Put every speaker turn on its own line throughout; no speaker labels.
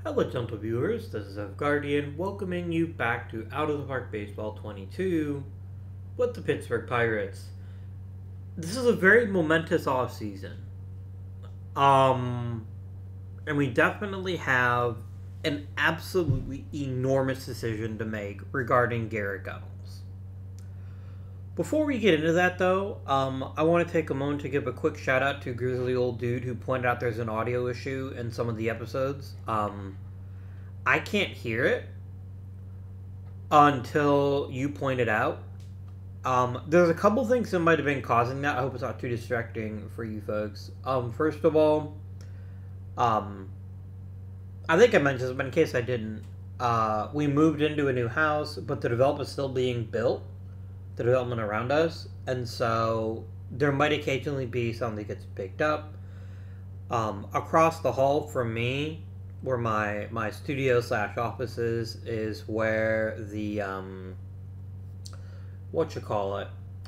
Hello, gentle viewers. This is Guardian welcoming you back to Out of the Park Baseball 22 with the Pittsburgh Pirates. This is a very momentous offseason. And we definitely have an absolutely enormous decision to make regarding Garrett Gunnels. Before we get into that, though, I want to take a moment to give a quick shout out to Grizzly Old Dude who pointed out there's an audio issue in some of the episodes. I can't hear it until you point it out. There's a couple things that might have been causing that. I hope it's not too distracting for you folks. First of all, I think I mentioned this, but in case I didn't, we moved into a new house, but the development is still being built, the development around us, and so there might occasionally be something that gets picked up. Across the hall from me, where my studio / office is where the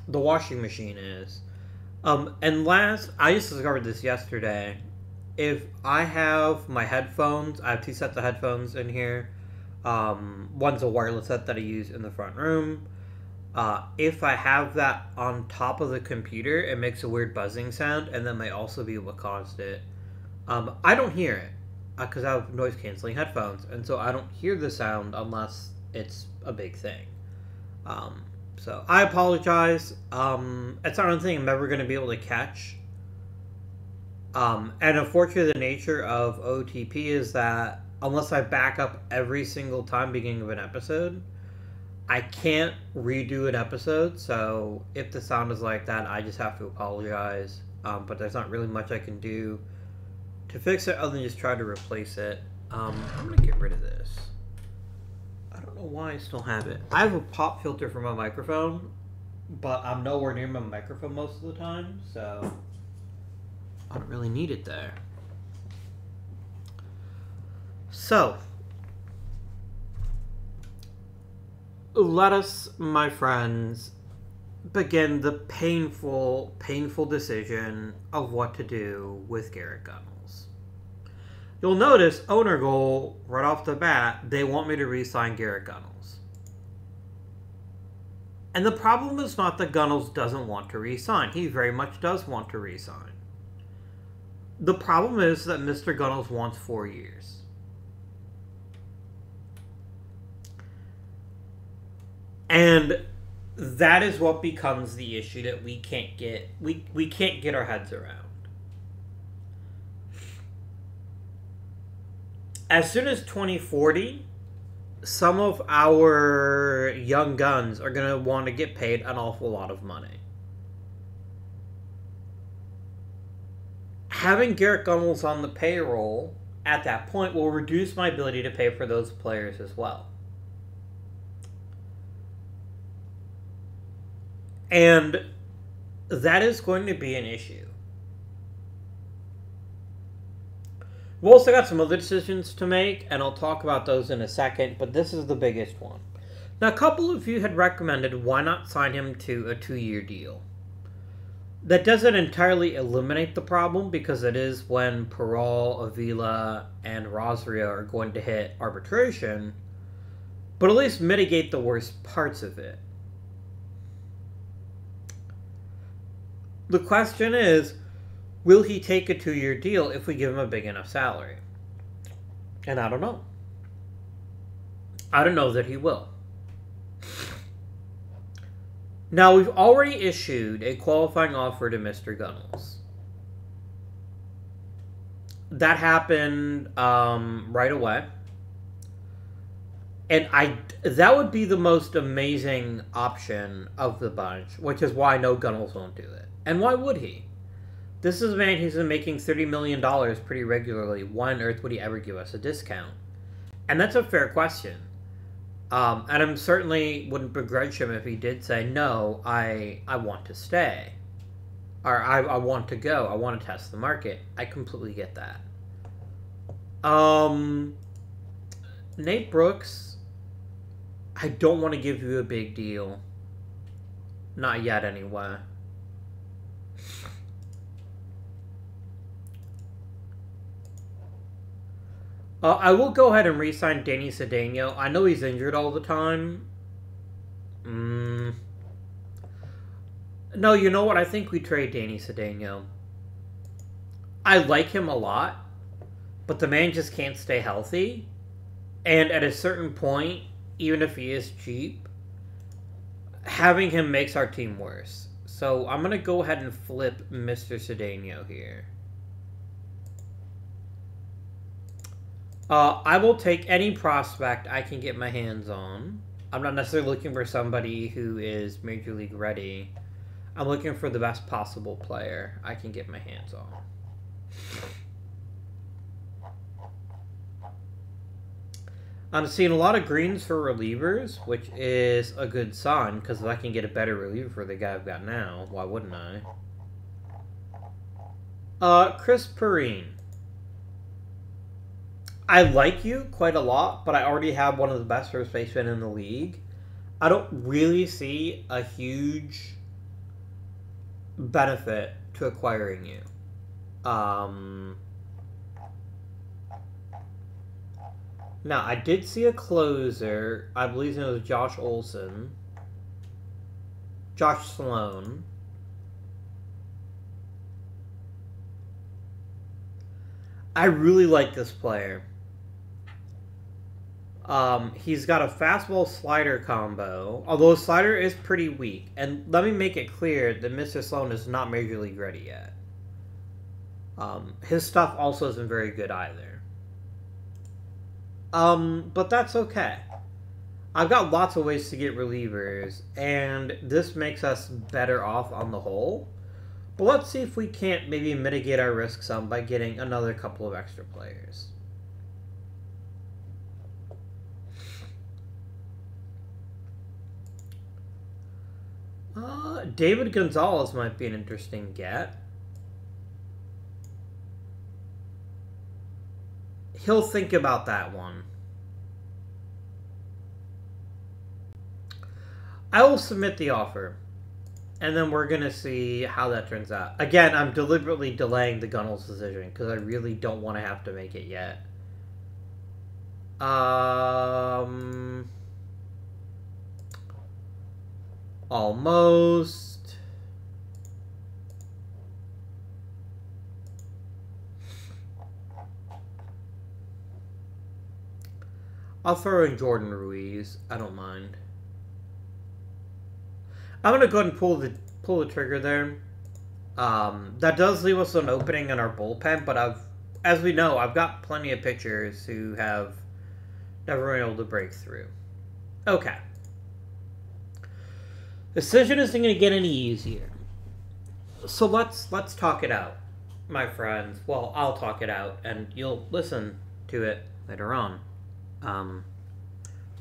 the washing machine is. And I just discovered this yesterday. If I have my headphones, I have two sets of headphones in here. One's a wireless set that I use in the front room. If I have that on top of the computer, it makes a weird buzzing sound, and that might also be what caused it. I don't hear it because I have noise canceling headphones, and so I don't hear the sound unless it's a big thing. So I apologize. It's not anything I'm ever going to be able to catch. And unfortunately, the nature of OOTP is that unless I back up every single time beginning of an episode, I can't redo an episode. So if the sound is like that, I just have to apologize. But there's not really much I can do to fix it other than just try to replace it. I'm going to get rid of this. I don't know why I still have it. I have a pop filter for my microphone, but I'm nowhere near my microphone most of the time, so I don't really need it there. So, let us, my friends, begin the painful decision of what to do with Garrett Gunnels. You'll notice, owner goal, right off the bat, they want me to re-sign Garrett Gunnels. And the problem is not that Gunnels doesn't want to re-sign. He very much does want to re-sign. The problem is that Mr. Gunnels wants 4 years. And that is what becomes the issue that we can't get our heads around. As soon as 2040, some of our young guns are going to want to get paid an awful lot of money. Having Garrett Gunnels on the payroll at that point will reduce my ability to pay for those players as well. And that is going to be an issue. We've also got some other decisions to make, and I'll talk about those in a second, but this is the biggest one. Now, a couple of you had recommended why not sign him to a 2-year deal. That doesn't entirely eliminate the problem, because it is when Peral, Avila, and Rosario are going to hit arbitration, but at least mitigate the worst parts of it. The question is, will he take a 2-year deal if we give him a big enough salary? And I don't know. I don't know that he will. Now, we've already issued a qualifying offer to Mr. Gunnels. That happened right away. And that would be the most amazing option of the bunch, which is why I know Gunnels won't do it. And why would he? This is a man who's been making $30 million pretty regularly. Why on earth would he ever give us a discount? And that's a fair question. And I certainly wouldn't begrudge him if he did say, no, I want to stay. Or I want to go. I want to test the market. I completely get that. Nate Brooks, I don't want to give you a big deal. Not yet, anyway. I will go ahead and re-sign Danny Cedeno. I know he's injured all the time. No, you know what? I think we trade Danny Cedeno. I like him a lot, but the man just can't stay healthy. And at a certain point, even if he is cheap, having him makes our team worse. So I'm going to go ahead and flip Mr. Cedeno here. I will take any prospect I can get my hands on. I'm not necessarily looking for somebody who is Major League ready. I'm looking for the best possible player I can get my hands on. I'm seeing a lot of greens for relievers, which is a good sign, because if I can get a better reliever for the guy I've got now, why wouldn't I? Chris Perrine. I like you quite a lot, but I already have one of the best first basemen in the league. I don't really see a huge benefit to acquiring you. Now, I did see a closer. I believe it was Josh Olson. Josh Sloan. I really like this player. He's got a fastball slider combo, although his slider is pretty weak. And let me make it clear that Mr. Sloan is not Major League ready yet. His stuff also isn't very good either. But that's okay. I've got lots of ways to get relievers, and this makes us better off on the whole. But let's see if we can't maybe mitigate our risk some by getting another couple of extra players. David Gonzalez might be an interesting get. He'll think about that one. I will submit the offer. And then we're going to see how that turns out. Again, I'm deliberately delaying the Gunnels decision because I really don't want to have to make it yet. Almost. I'll throw in Jordan Ruiz. I don't mind. I'm going to go ahead and pull the trigger there. That does leave us an opening in our bullpen, but as we know, I've got plenty of pitchers who have never been able to break through. Okay. Decision isn't going to get any easier. So let's talk it out, my friends. Well, I'll talk it out, and you'll listen to it later on. I'm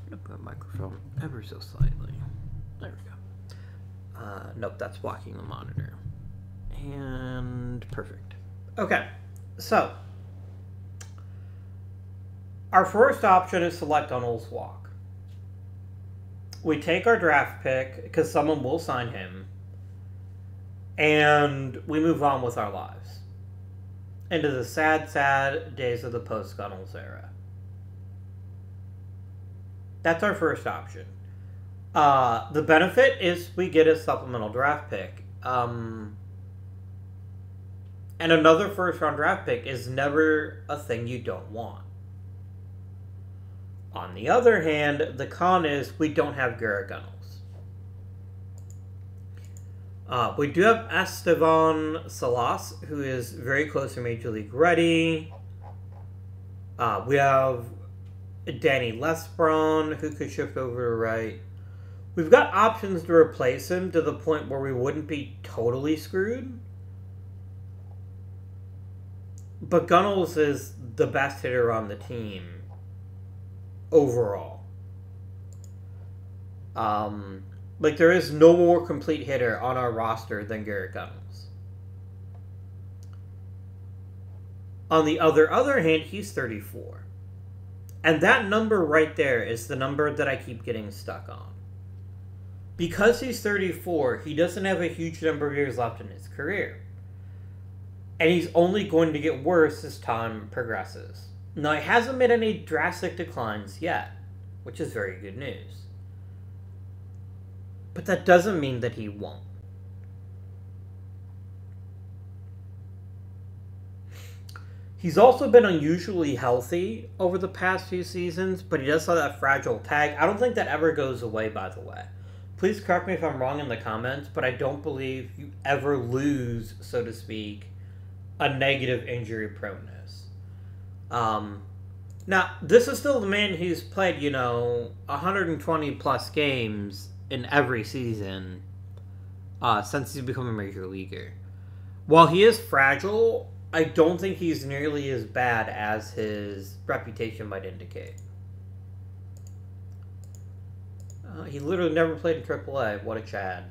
going to put my microphone ever so slightly. There we go. Nope, that's blocking the monitor. And perfect. Okay, so our first option is select Gunnels walk. We take our draft pick, because someone will sign him, and we move on with our lives into the sad, sad days of the post-Gunnels era. That's our first option. The benefit is we get a supplemental draft pick. And another first-round draft pick is never a thing you don't want. On the other hand, the con is we don't have Garrett Gunnels. We do have Esteban Salas, who is very close to Major League ready. We have Danny Lesbron, who could shift over to right. We've got options to replace him to the point where we wouldn't be totally screwed. But Gunnels is the best hitter on the team overall. Like, there is no more complete hitter on our roster than Garrett Gunnels. On the other hand, he's 34. And that number right there is the number that I keep getting stuck on. Because he's 34, he doesn't have a huge number of years left in his career. And he's only going to get worse as time progresses. Now, he hasn't made any drastic declines yet, which is very good news. But that doesn't mean that he won't. He's also been unusually healthy over the past few seasons, but he does have that fragile tag. I don't think that ever goes away, by the way. Please correct me if I'm wrong in the comments, but I don't believe you ever lose, so to speak, a negative injury proneness. Now, this is still the man who's played, 120 plus games in every season since he's become a major leaguer. While he is fragile, I don't think he's nearly as bad as his reputation might indicate. He literally never played in AAA. What a Chad.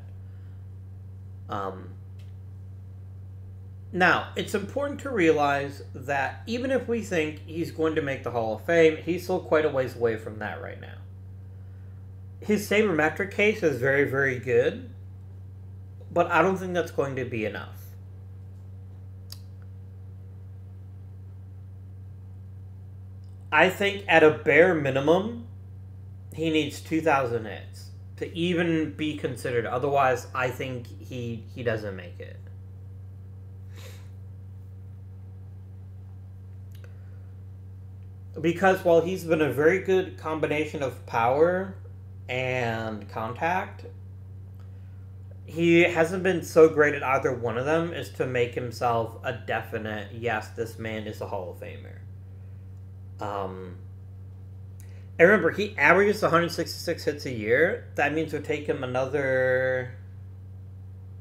Now, it's important to realize that even if we think he's going to make the Hall of Fame, he's still quite a ways away from that right now. His sabermetric case is very, very good, but I don't think that's going to be enough. I think at a bare minimum, he needs 2,000 hits to even be considered. Otherwise, I think he doesn't make it. Because while he's been a very good combination of power and contact, he hasn't been so great at either one of them as to make himself a definite, yes, this man is a Hall of Famer. And remember, he averages 166 hits a year. That means it would take him another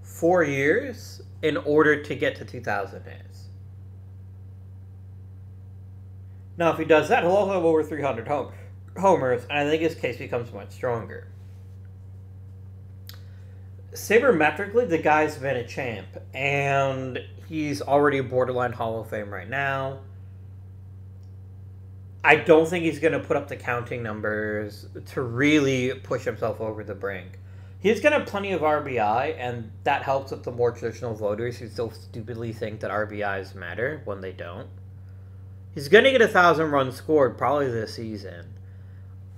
4 years in order to get to 2,000 hits. Now, if he does that, he'll also have over 300 homers, and I think his case becomes much stronger. Sabermetrically, the guy's been a champ, and he's already a borderline Hall of Fame right now. I don't think he's going to put up the counting numbers to really push himself over the brink. He's going to have plenty of RBI, and that helps with the more traditional voters who still stupidly think that RBIs matter when they don't. He's going to get 1,000 runs scored probably this season.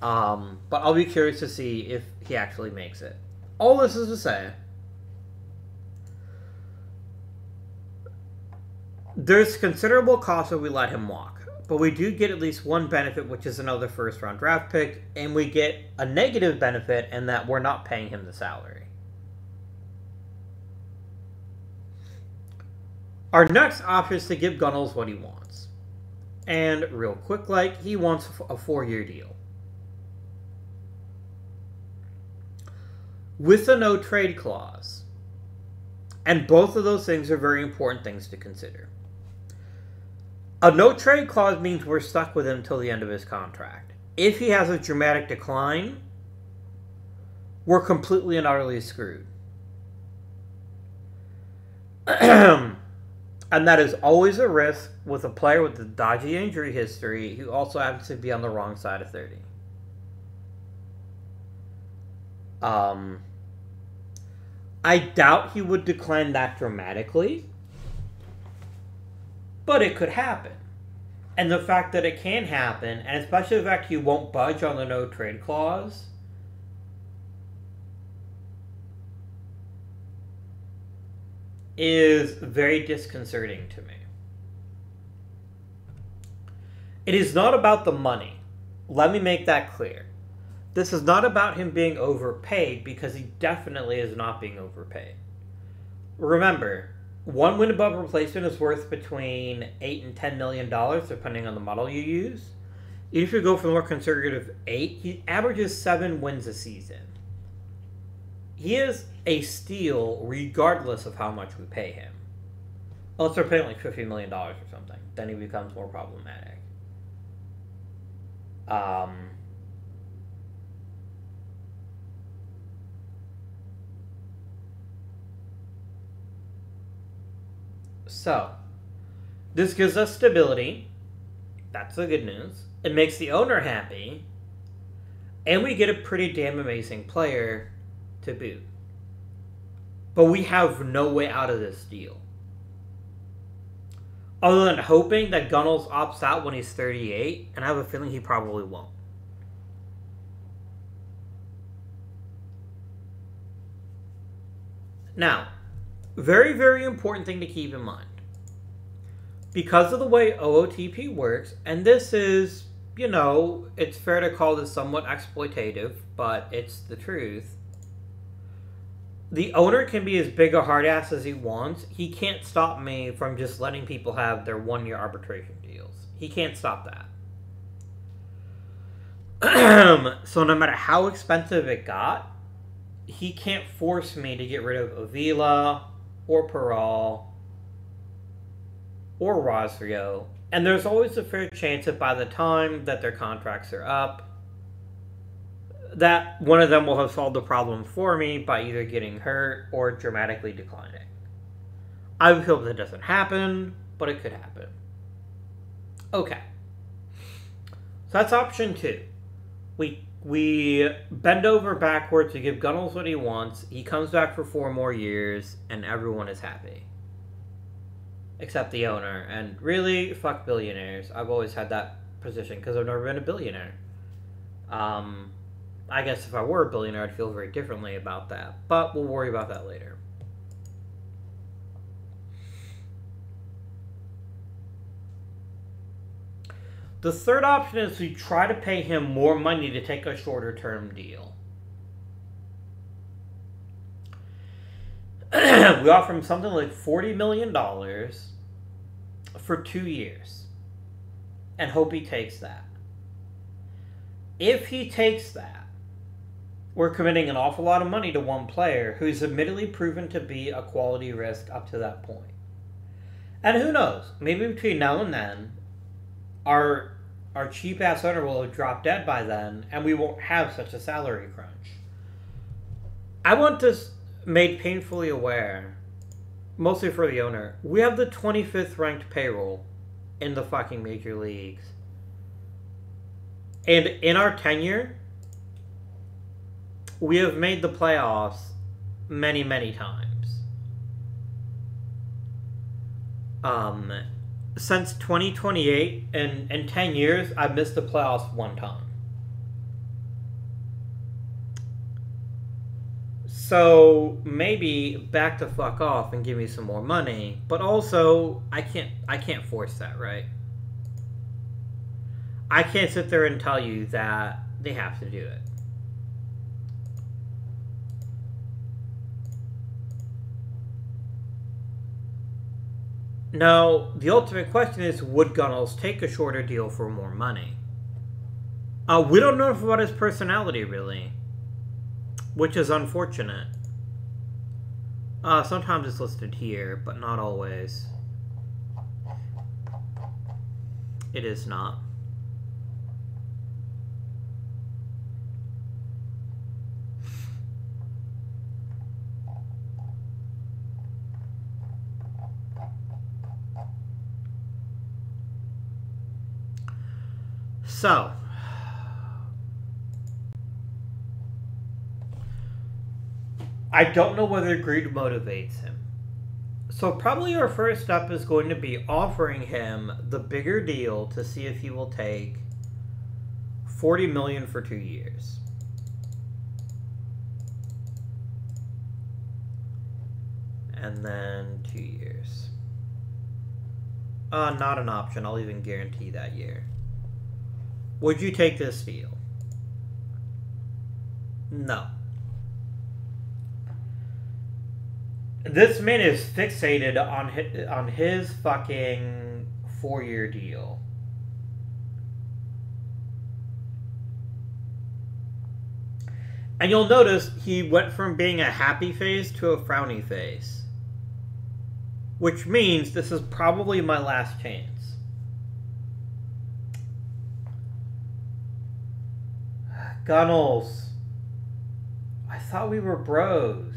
But I'll be curious to see if he actually makes it. All this is to say, there's considerable cost if we let him walk. But we do get at least one benefit, which is another first-round draft pick, and we get a negative benefit in that we're not paying him the salary. Our next option is to give Gunnels what he wants. And real quick, he wants a 4-year deal. With a no-trade clause. And both of those things are very important things to consider. A no-trade clause means we're stuck with him until the end of his contract. If he has a dramatic decline, we're completely and utterly screwed. And that is always a risk with a player with a dodgy injury history who also happens to be on the wrong side of 30. I doubt he would decline that dramatically. But it could happen. And the fact that it can happen, and especially the fact he won't budge on the no-trade clause, is very disconcerting to me. It is not about the money. Let me make that clear. This is not about him being overpaid, because he definitely is not being overpaid. Remember, one win above replacement is worth between $8 and $10 million, depending on the model you use. If you go for the more conservative 8, he averages 7 wins a season. He is a steal regardless of how much we pay him. Unless we're paying like $50 million or something. Then he becomes more problematic. So, this gives us stability. That's the good news. It makes the owner happy. And we get a pretty damn amazing player to boot. But we have no way out of this deal. Other than hoping that Gunnels opts out when he's 38, and I have a feeling he probably won't. Now, very, very important thing to keep in mind. Because of the way OOTP works, and this is, you know, it's fair to call this somewhat exploitative, but it's the truth. The owner can be as big a hard ass as he wants. He can't stop me from just letting people have their 1-year arbitration deals. He can't stop that. So no matter how expensive it got, he can't force me to get rid of Avila or Peral or Rosrio. And there's always a fair chance that by the time that their contracts are up, that one of them will have solved the problem for me by either getting hurt or dramatically declining. I would hope that doesn't happen, but it could happen. Okay. So that's option 2. We bend over backwards to give Gunnels what he wants. He comes back for 4 more years, and everyone is happy. Except the owner. And really, fuck billionaires. I've always had that position because I've never been a billionaire. I guess if I were a billionaire, I'd feel very differently about that. But we'll worry about that later. The third option is we try to pay him more money to take a shorter term deal. We offer him something like $40 million for 2 years. And hope he takes that. If he takes that, we're committing an awful lot of money to one player who's admittedly proven to be a quality risk up to that point. And who knows? Maybe between now and then, our cheap-ass owner will have dropped dead by then, and we won't have such a salary crunch. I want this made painfully aware, mostly for the owner. We have the 25th ranked payroll in the fucking major leagues. And in our tenure, we have made the playoffs many, many times. Since 2028, in 10 years, I've missed the playoffs 1 time. So maybe back the fuck off and give me some more money, but also I can't force that, right? I can't sit there and tell you that they have to do it. Now, the ultimate question is, would Gunnels take a shorter deal for more money? We don't know enough about his personality, really. Which is unfortunate. Sometimes it's listed here, but not always. It is not. So, I don't know whether greed motivates him. So probably our first step is going to be offering him the bigger deal to see if he will take $40 million for 2 years. And then 2 years. Not an option. I'll even guarantee that year. Would you take this deal? No. This man is fixated on his fucking 4-year deal. And you'll notice he went from being a happy face to a frowny face. Which means this is probably my last chance. Gunnels. I thought we were bros.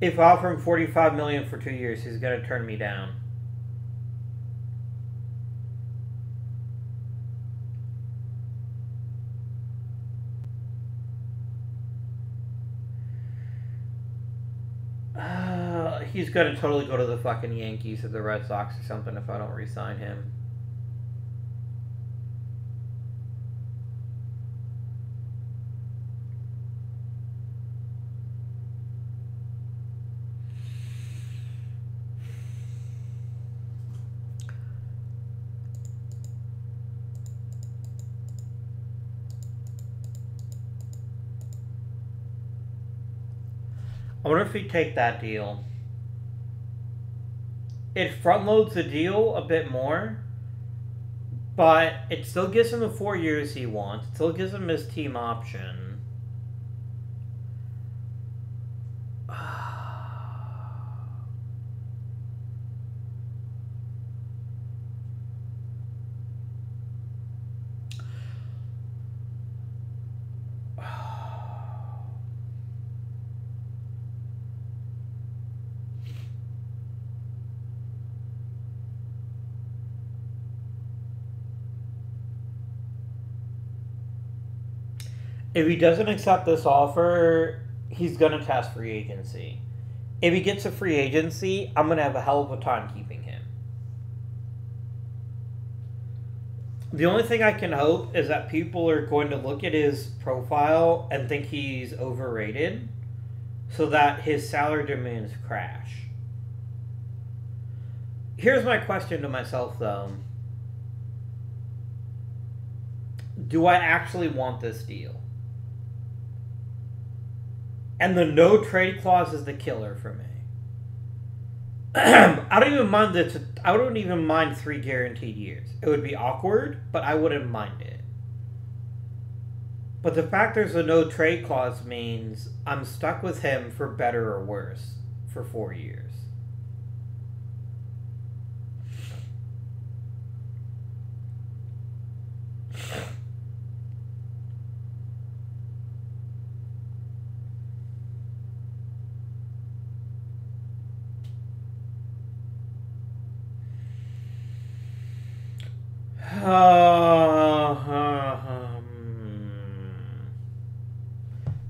If I offer him $45 million for 2 years, he's going to turn me down. He's gonna totally go to the fucking Yankees or the Red Sox or something if I don't re-sign him. I wonder if he'd take that deal. It front loads the deal a bit more, but it still gives him the 4 years he wants. It still gives him his team option. If he doesn't accept this offer, he's going to test free agency. If he gets a free agency, I'm going to have a hell of a time keeping him. The only thing I can hope is that people are going to look at his profile and think he's overrated so that his salary demands crash. Here's my question to myself, though. Do I actually want this deal? And the no trade clause is the killer for me. I don't even mind this. I wouldn't even mind 3 guaranteed years. It would be awkward, but I wouldn't mind it. But the fact there's a no trade clause means I'm stuck with him for better or worse for 4 years.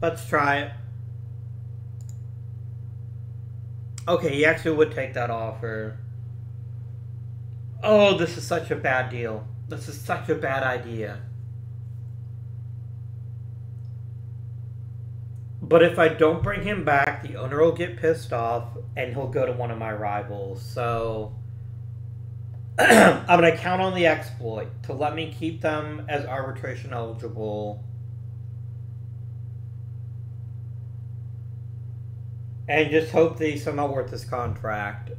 Let's try it. Okay, he actually would take that offer. Oh, this is such a bad deal. This is such a bad idea. But if I don't bring him back, the owner will get pissed off and he'll go to one of my rivals. So I'm going to count on the exploit to let me keep them as arbitration eligible. And just hope that he's somehow worth his contract.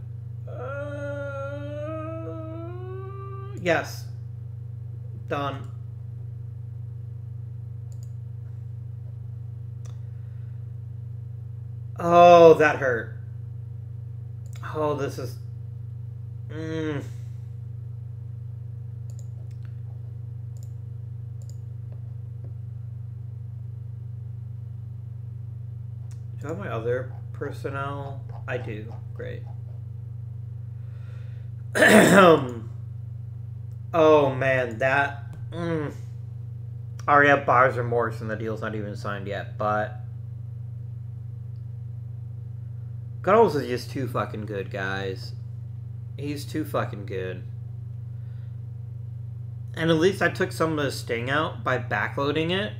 Yes. Done. Oh, that hurt. Oh, this is... Do I have my other personnel? I do. Great. Oh, man, that... I already have buyer's remorse and the deal's not even signed yet, but... Gunnels is just too fucking good, guys. He's too fucking good. And at least I took some of the sting out by backloading it.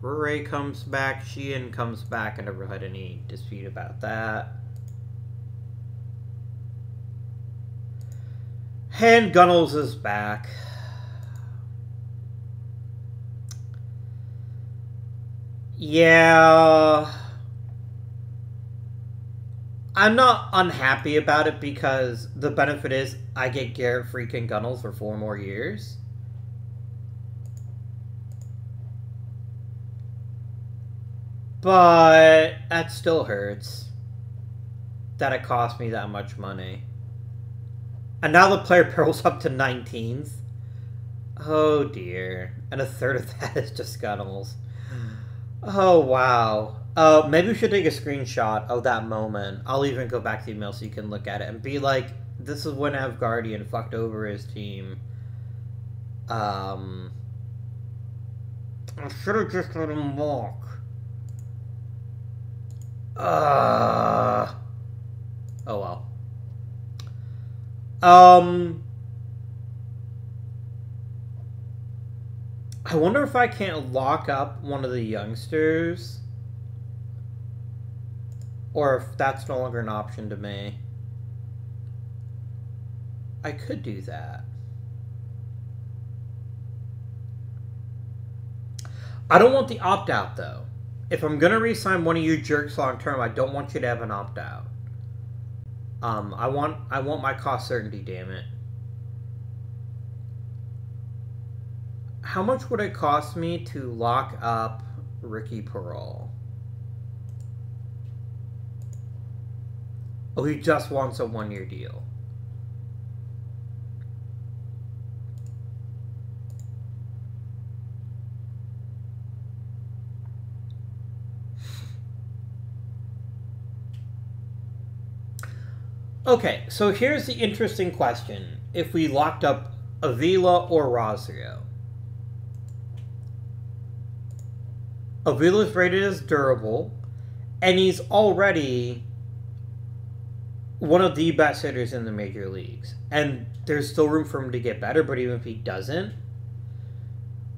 Ray comes back, Sheehan comes back, I never had any dispute about that. And Gunnels is back. Yeah. I'm not unhappy about it because the benefit is I get Garrett freaking Gunnels for 4 more years. But that still hurts that it cost me that much money. And now the player peril's up to 19th. Oh dear. And a third of that is just Gunnels. Oh wow. Maybe we should take a screenshot of that moment. I'll even go back to the email so you can look at it and be like, this is when Guardian fucked over his team. I should have just let him walk. Oh well. I wonder if I can't lock up one of the youngsters, or if that's no longer an option to me. I could do that. I don't want the opt-out, though. If I'm going to re-sign one of you jerks long-term, I don't want you to have an opt-out. I want my cost certainty, damn it. How much would it cost me to lock up Ricky Parole? Oh, he just wants a one-year deal. Okay, so here's the interesting question. If we locked up Avila or Rosario. Avila's rated as durable, and he's already one of the best hitters in the major leagues. And there's still room for him to get better, but even if he doesn't,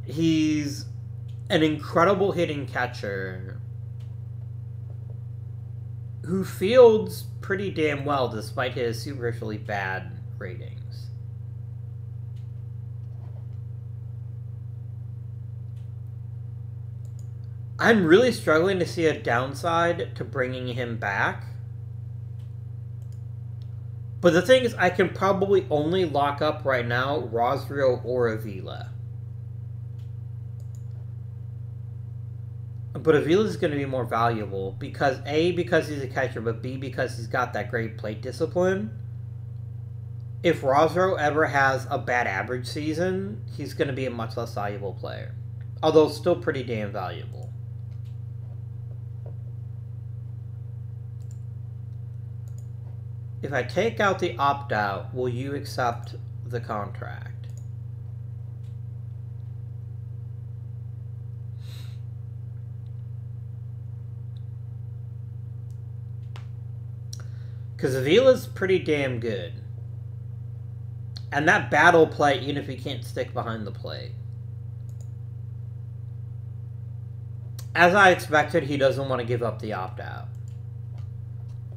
he's an incredible hitting catcher who fields pretty damn well despite his superficially bad ratings. I'm really struggling to see a downside to bringing him back. But the thing is, I can probably only lock up right now Rosario or Avila. But Avila's going to be more valuable because A, because he's a catcher, but B, because he's got that great plate discipline. If Rosario ever has a bad average season, he's going to be a much less valuable player. Although still pretty damn valuable. If I take out the opt-out, will you accept the contract? Because Avila's pretty damn good. And that battle play, even if he can't stick behind the plate. As I expected, he doesn't want to give up the opt-out.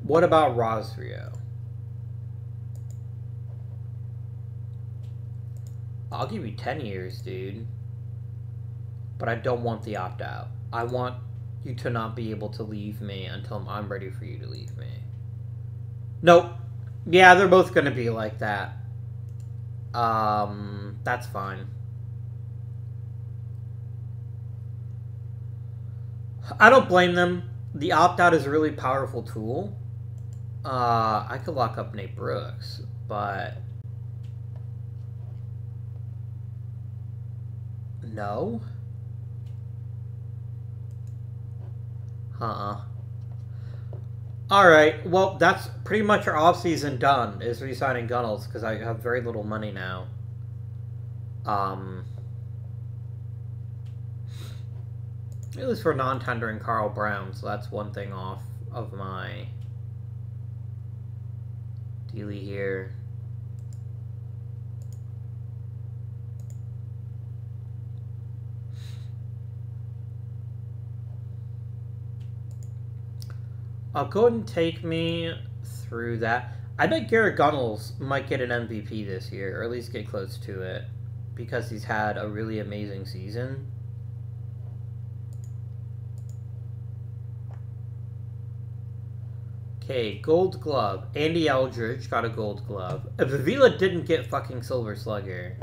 What about Rosario? I'll give you 10 years, dude. But I don't want the opt-out. I want you to not be able to leave me until I'm ready for you to leave me. Nope. Yeah, they're both going to be like that. That's fine. I don't blame them. The opt-out is a really powerful tool. I could lock up Nate Brooks, but... No? Alright, well, that's pretty much our offseason done, is re-signing Gunnels, because I have very little money now. At least for non-tendering Carl Brown, so that's one thing off of my dealie here. Go ahead and take me through that. I bet Garrett Gunnels might get an MVP this year, or at least get close to it, because he's had a really amazing season. Okay, Gold Glove. Andy Eldridge got a Gold Glove. If Avila didn't get fucking Silver Slugger,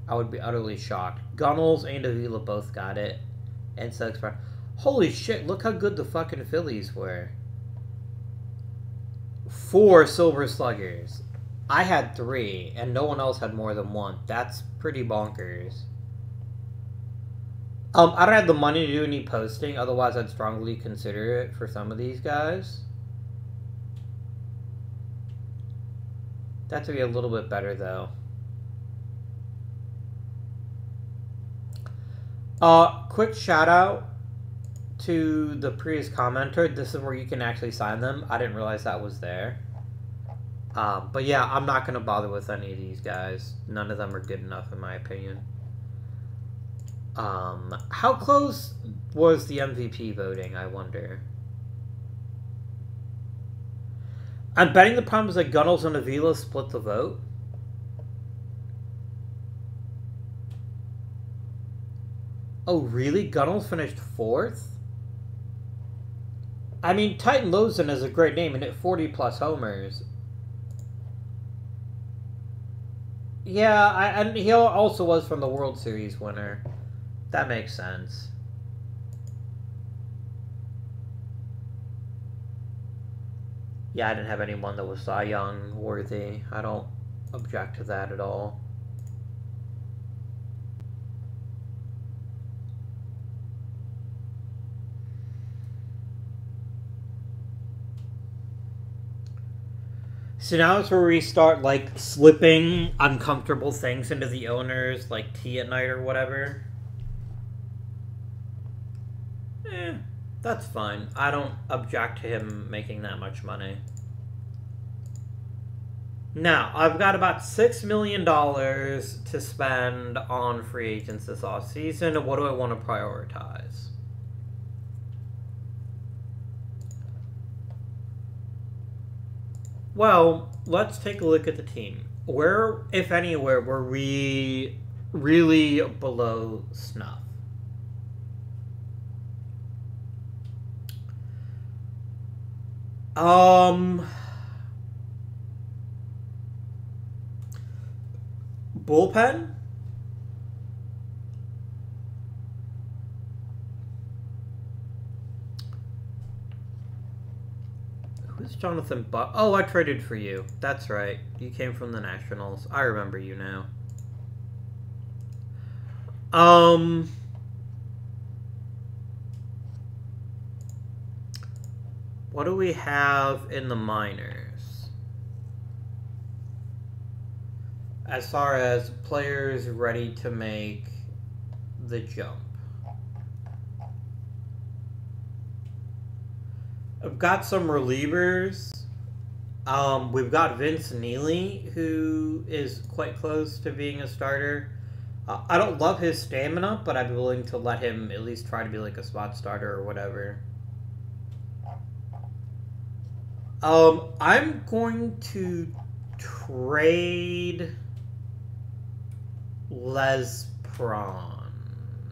I would be utterly shocked. Gunnels and Avila both got it. And Suggs. Holy shit, look how good the fucking Phillies were. 4 Silver Sluggers. I had 3, and no one else had more than 1. That's pretty bonkers. I don't have the money to do any posting, otherwise I'd strongly consider it for some of these guys. That to be a little bit better, though. Quick shout out to the previous commenter. This is where you can actually sign them. I didn't realize that was there. But yeah, I'm not going to bother with any of these guys. None of them are good enough, in my opinion. How close was the MVP voting, I wonder? I'm betting the problem is that Gunnels and Avila split the vote. Oh, really? Gunnels finished 4th? I mean, Titan Lozen is a great name and hit 40 plus homers. Yeah, and he also was from the World Series winner. That makes sense. Yeah, I didn't have anyone that was Cy Young worthy. I don't object to that at all. So now it's where we start, like, slipping uncomfortable things into the owners, like tea at night or whatever. That's fine. I don't object to him making that much money. Now, I've got about $6 million to spend on free agents this offseason. What do I want to prioritize? Well, let's take a look at the team. Where, if anywhere, were we really below snuff? Bullpen? Who's Jonathan Buck? Oh, I traded for you. That's right. You came from the Nationals. I remember you now. What do we have in the minors? As far as players ready to make the jump. I've got some relievers. We've got Vince Neely, who is quite close to being a starter. I don't love his stamina, but I'd be willing to let him at least try to be like a spot starter or whatever. I'm going to trade Les Prawn.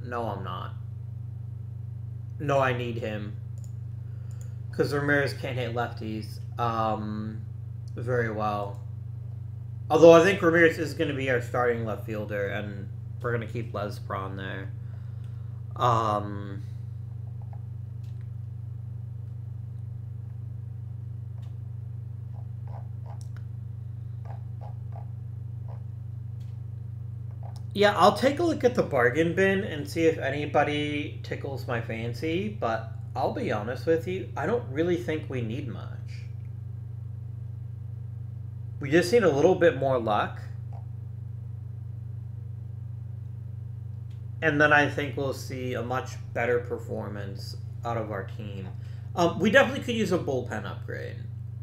No, I'm not. No, I need him. Because Ramirez can't hit lefties very well. Although I think Ramirez is going to be our starting left fielder, and we're going to keep Les Prawn there. Yeah, I'll take a look at the bargain bin and see if anybody tickles my fancy, but I'll be honest with you, I don't really think we need much. We just need a little bit more luck. And then I think we'll see a much better performance out of our team. We definitely could use a bullpen upgrade.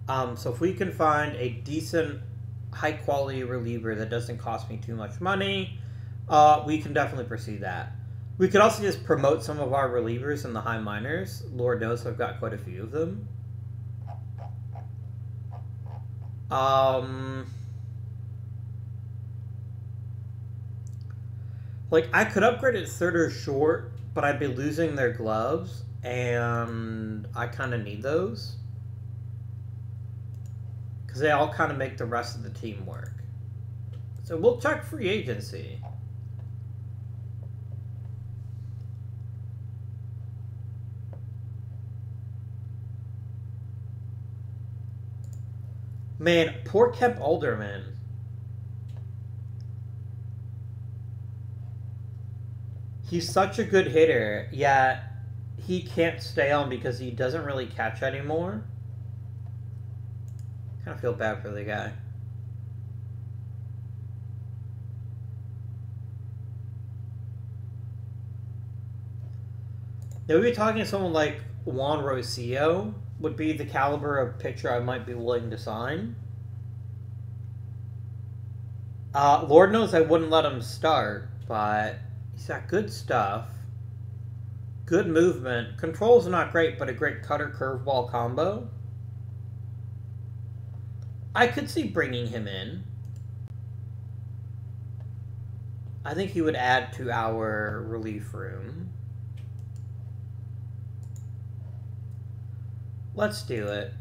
So if we can find a decent, high-quality reliever that doesn't cost me too much money, we can definitely pursue that. We could also just promote some of our relievers in the high minors. Lord knows I've got quite a few of them. Like, I could upgrade at third or short, but I'd be losing their gloves, and I kind of need those. Because they all kind of make the rest of the team work. So we'll check free agency. Man, poor Kemp Alderman. He's such a good hitter, yet he can't stay on because he doesn't really catch anymore. Kind of feel bad for the guy. Now, we'd be talking to someone like Juan Rosillo would be the caliber of pitcher I might be willing to sign. Lord knows I wouldn't let him start, but he's got good stuff. Good movement. Control's not great, but a great cutter curveball combo. I could see bringing him in. I think he would add to our relief room. Let's do it.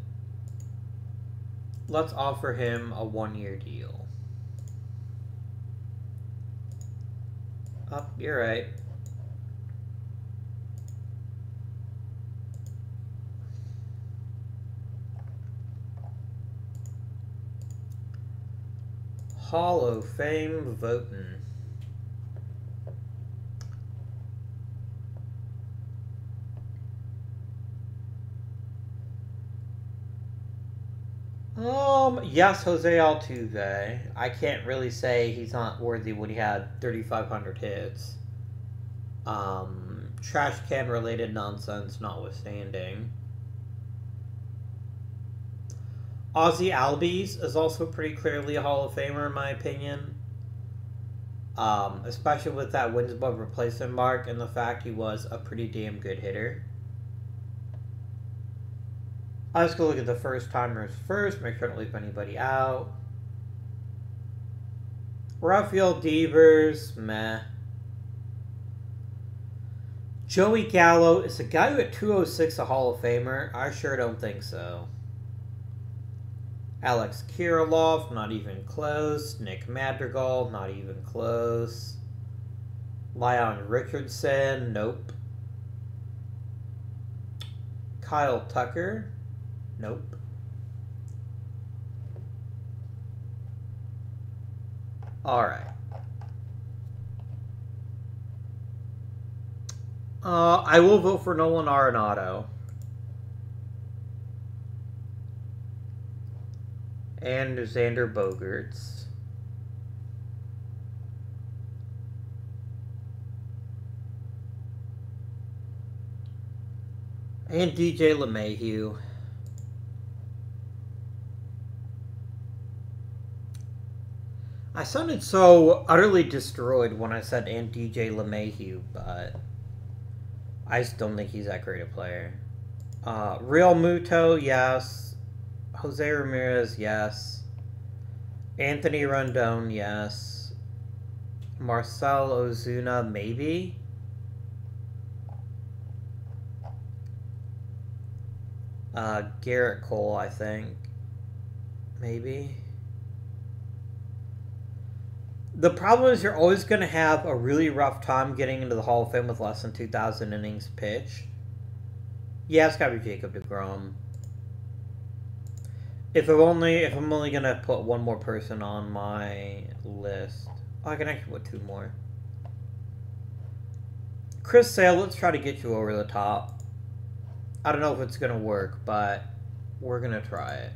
Let's offer him a 1-year deal. Oh, you're right. Hall of Fame voting. Yes, Jose Altuve. I can't really say he's not worthy when he had 3,500 hits. Trash can related nonsense notwithstanding. Ozzy Albies is also pretty clearly a Hall of Famer in my opinion. Especially with that wins above replacement mark and the fact he was a pretty damn good hitter. I just go look at the first timers first, make sure I don't leave anybody out. Rafael Devers, meh. Joey Gallo, is a guy who at 206 a Hall of Famer? I sure don't think so. Alex Kirilloff, not even close. Nick Madrigal, not even close. Leon Richardson, nope. Kyle Tucker, nope. Alright. I will vote for Nolan Arenado. And Xander Bogaerts. And DJ LeMahieu. I sounded so utterly destroyed when I said and DJ LeMahieu, but I just don't think he's that great a player. Real Muto, yes. Jose Ramirez, yes. Anthony Rondon, yes. Marcel Ozuna, maybe. Garrett Cole, I think. Maybe. The problem is you're always going to have a really rough time getting into the Hall of Fame with less than 2,000 innings pitched. Yeah, it's got to be Jacob deGrom. If I'm only going to put one more person on my list. Oh, I can actually put two more. Chris Sale, let's try to get you over the top. I don't know if it's going to work, but we're going to try it.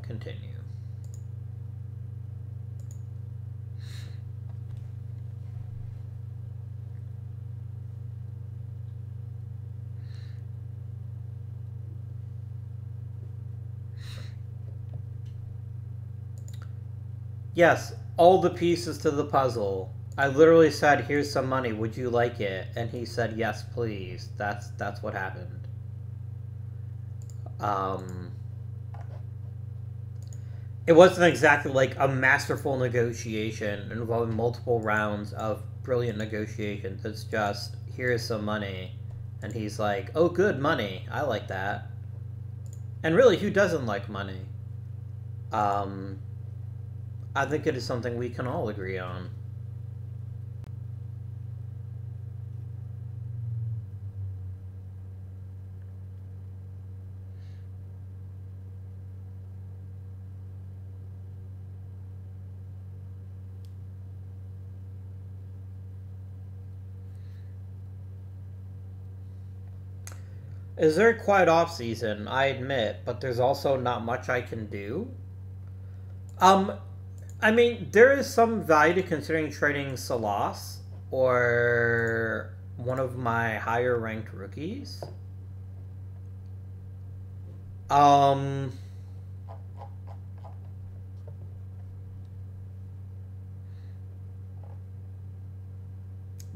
Continue. Yes, all the pieces to the puzzle. I literally said, here's some money, would you like it? And he said, yes, please. That's what happened. It wasn't exactly like a masterful negotiation involving multiple rounds of brilliant negotiations. It's just, here's some money. And he's like, oh, good, money. I like that. And really, who doesn't like money? I think it is something we can all agree on. Is there a quiet off season? I admit, but there's also not much I can do. I mean, there is some value to considering trading Salas or one of my higher ranked rookies.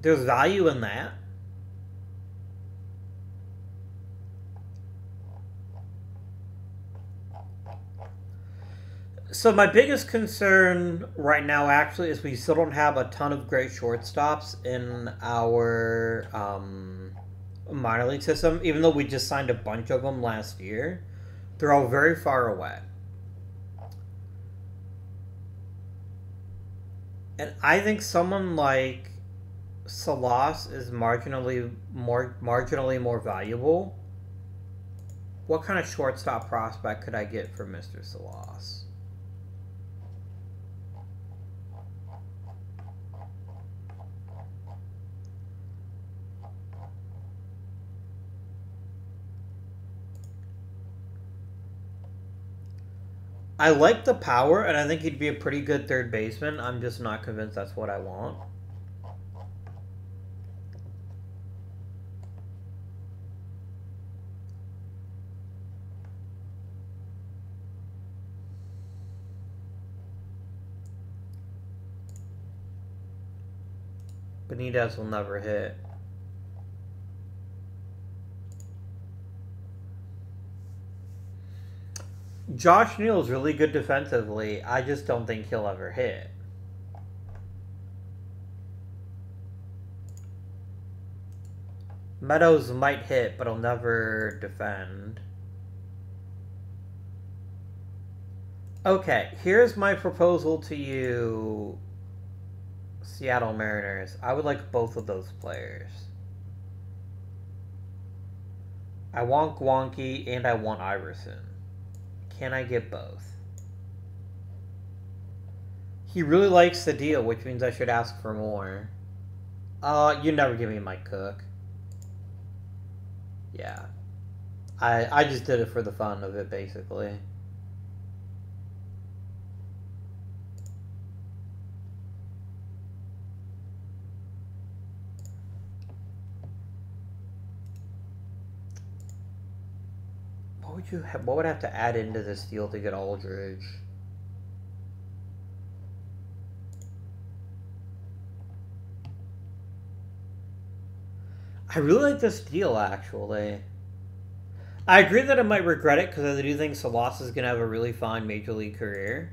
There's value in that. So my biggest concern right now actually is we still don't have a ton of great shortstops in our minor league system, even though we just signed a bunch of them last year. They're all very far away. And I think someone like Salas is marginally more valuable. What kind of shortstop prospect could I get for Mr. Salas? I like the power, and I think he'd be a pretty good third baseman. I'm just not convinced that's what I want. Benitez will never hit. Josh Neal's really good defensively. I just don't think he'll ever hit. Meadows might hit, but he'll never defend. Okay, here's my proposal to you, Seattle Mariners. I would like both of those players. I want Gwonky and I want Iverson. Can I get both? He really likes the deal, which means I should ask for more. You never give me Mike Cook. Yeah. I just did it for the fun of it, basically. What would I have to add into this deal to get Aldridge? I really like this deal, actually. I agree that I might regret it because I do think Salas is going to have a really fine major league career.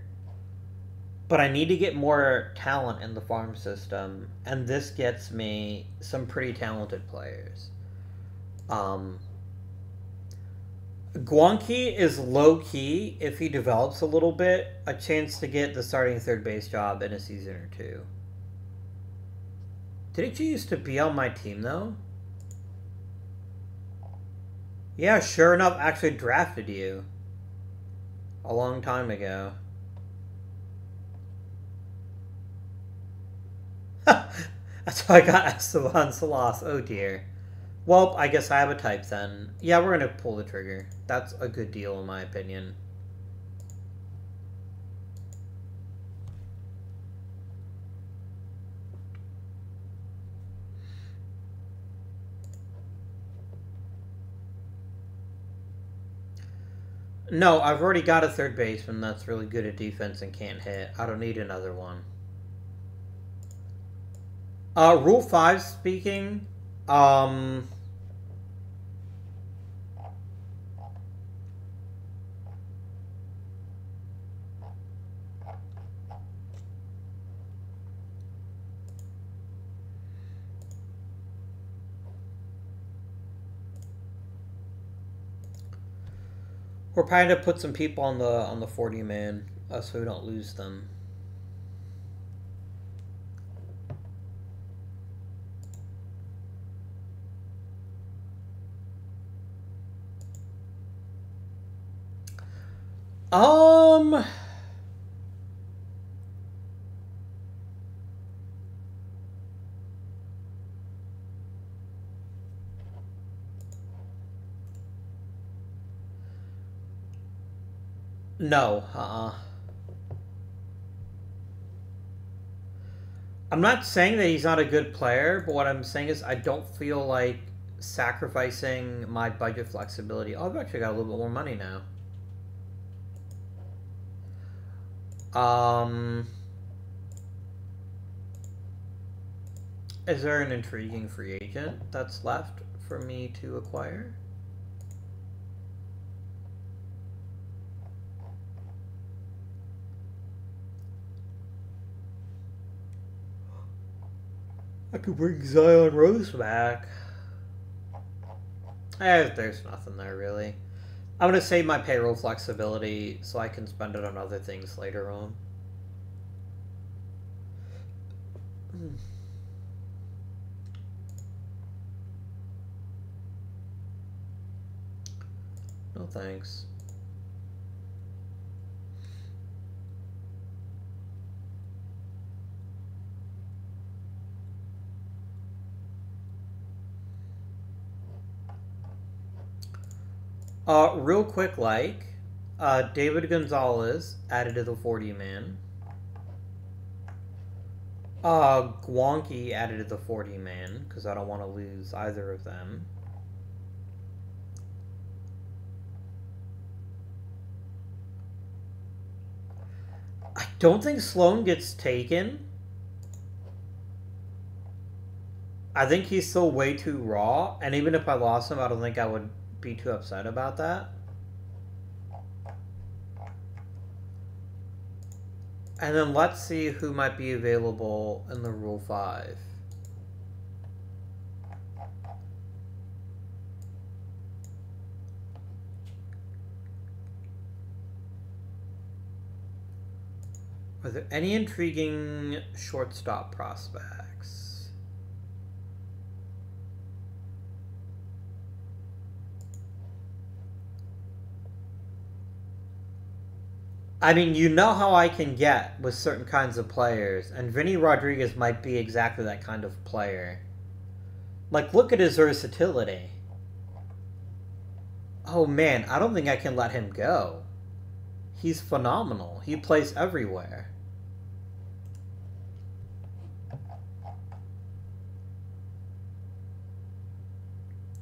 But I need to get more talent in the farm system, and this gets me some pretty talented players. Gwonky is low-key, if he develops a little bit, a chance to get the starting third base job in a season or two. Didn't you used to be on my team, though? Yeah, sure enough, actually drafted you. A long time ago. That's how I got Esteban Salas. Oh dear. Well, I guess I have a type then. Yeah, we're going to pull the trigger. That's a good deal in my opinion. No, I've already got a third baseman that's really good at defense and can't hit. I don't need another one. Rule 5 speaking, we're probably going to put some people on the 40-man so we don't lose them. No, I'm not saying that he's not a good player, but what I'm saying is I don't feel like sacrificing my budget flexibility. Oh, I've actually got a little bit more money now. Is there an intriguing free agent that's left for me to acquire? I could bring Zion Rose back. There's nothing there, really. I'm going to save my payroll flexibility so I can spend it on other things later on. No thanks. Real quick, David Gonzalez added to the 40-man. Guanqui added to the 40-man, because I don't want to lose either of them. I don't think Sloan gets taken. I think he's still way too raw, and even if I lost him, I don't think I would be too upset about that. And then let's see who might be available in the Rule 5. Are there any intriguing shortstop prospects? I mean, you know how I can get with certain kinds of players, and Vinny Rodriguez might be exactly that kind of player. Like, look at his versatility. Oh man, I don't think I can let him go. He's phenomenal. He plays everywhere.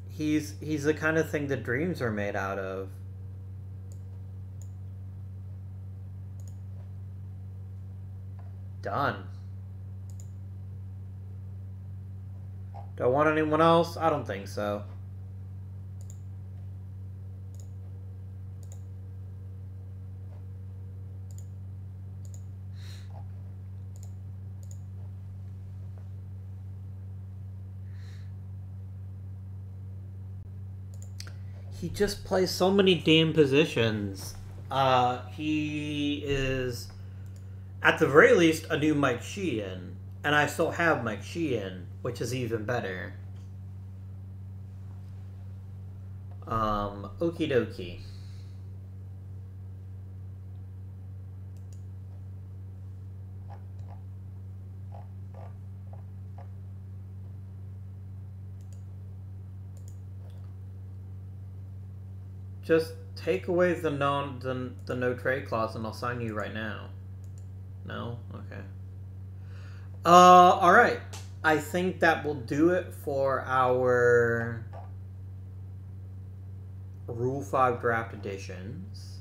He's the kind of thing that dreams are made out of. Done. Do I want anyone else? I don't think so. He just plays so many damn positions. He is, at the very least, a new Mike Sheehan. And I still have Mike Sheehan, which is even better. Okie dokie. Just take away the no trade clause and I'll sign you right now. No? Okay. Alright. I think that will do it for our Rule 5 draft editions.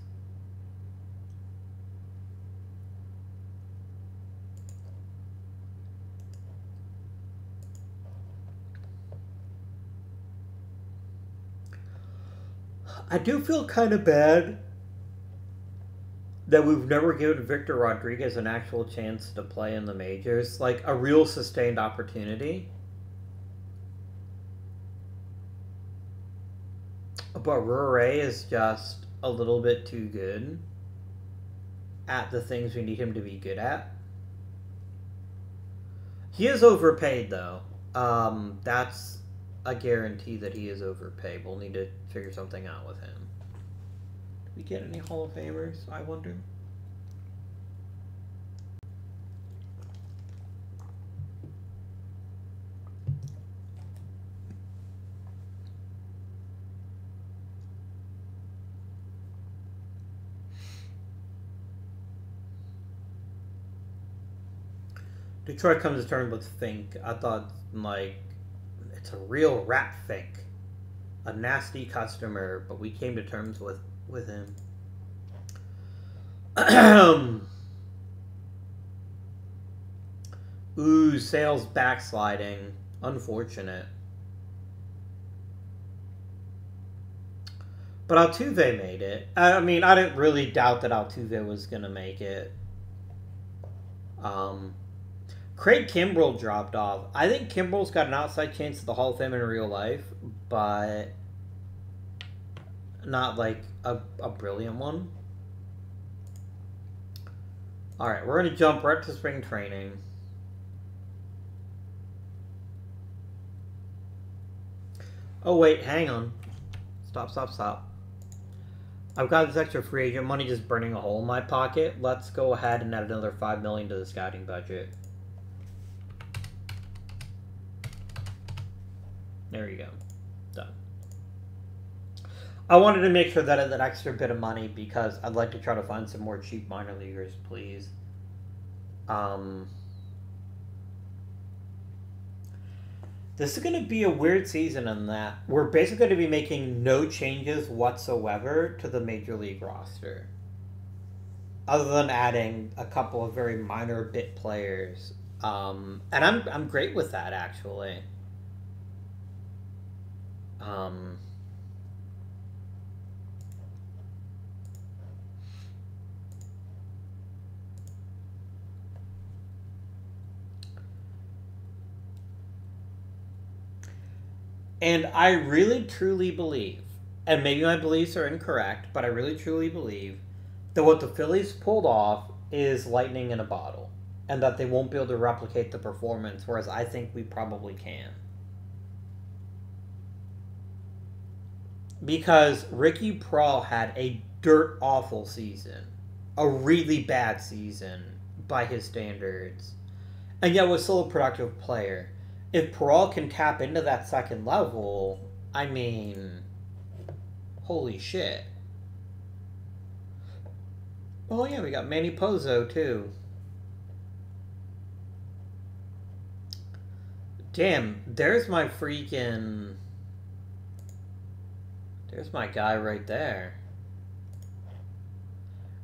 I do feel kind of bad that we've never given Victor Rodriguez an actual chance to play in the majors. Like, a real sustained opportunity. But Rurray is just a little bit too good at the things we need him to be good at. He is overpaid, though. That's a guarantee that he is overpaid. We'll need to figure something out with him. Did we get any Hall of Famers, I wonder? Detroit comes to terms with Fink. I thought, like, it's a real rat Fink. A nasty customer, but we came to terms with him. Ooh, sales backsliding. Unfortunate. But Altuve made it. I mean, I didn't really doubt that Altuve was going to make it. Craig Kimbrell dropped off. I think Kimbrell's got an outside chance at the Hall of Fame in real life, but not like a brilliant one. Alright, we're going to jump right to spring training. Oh, wait, hang on. Stop. I've got this extra free agent money just burning a hole in my pocket. Let's go ahead and add another $5 million to the scouting budget. There you go. Done. I wanted to make sure that I had that extra bit of money because I'd like to try to find some more cheap minor leaguers, please. This is going to be a weird season in that we're basically going to be making no changes whatsoever to the Major League roster. Other than adding a couple of very minor bit players. And I'm great with that, actually. And I really truly believe, and maybe my beliefs are incorrect, but I really truly believe that what the Phillies pulled off is lightning in a bottle. And that they won't be able to replicate the performance, whereas I think we probably can. Because Ricky Prohl had a dirt awful season. A really bad season by his standards. And yet was still a productive player. If Prohl can tap into that second level, I mean, holy shit. Oh yeah, we got Manny Pozo too. Damn, there's my freaking... There's my guy right there.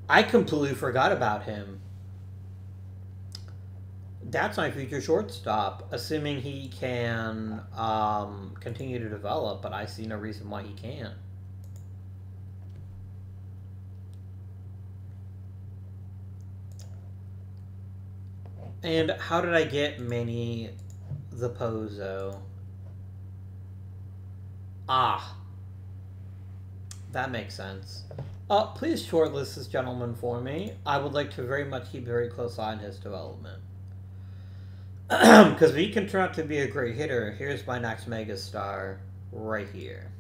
I completely forgot about him. That's my future shortstop, assuming he can continue to develop, but I see no reason why he can't. And how did I get Manny the Pozo? Ah. That makes sense. Please shortlist this gentleman for me. I would like to very much keep a very close eye on his development. Because if he can turn out to be a great hitter, here's my next megastar right here.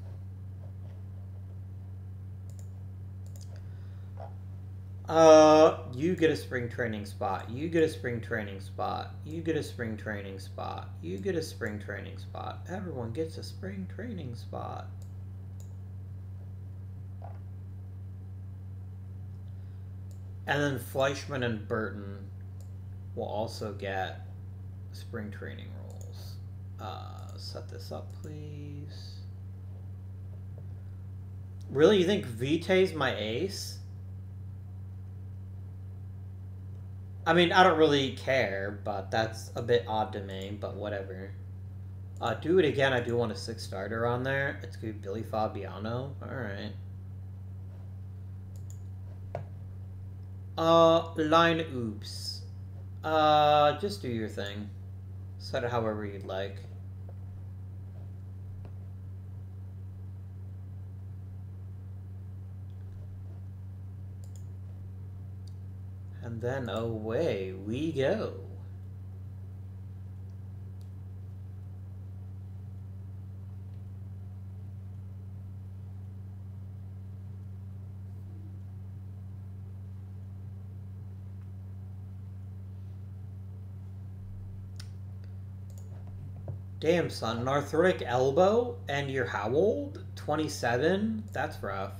You get a spring training spot. You get a spring training spot. You get a spring training spot. You get a spring training spot. Everyone gets a spring training spot. And then Fleischman and Burton will also get spring training roles. Set this up, please. Really? You think Vitae's my ace? I mean, I don't really care, but that's a bit odd to me, but whatever. Do it again. I do want a 6 starter on there. It's going to be Billy Fabiano. Alright. Line oops. Just do your thing. Set it however you'd like. And then away we go. Damn, son. An arthritic elbow? And you're how old? 27? That's rough.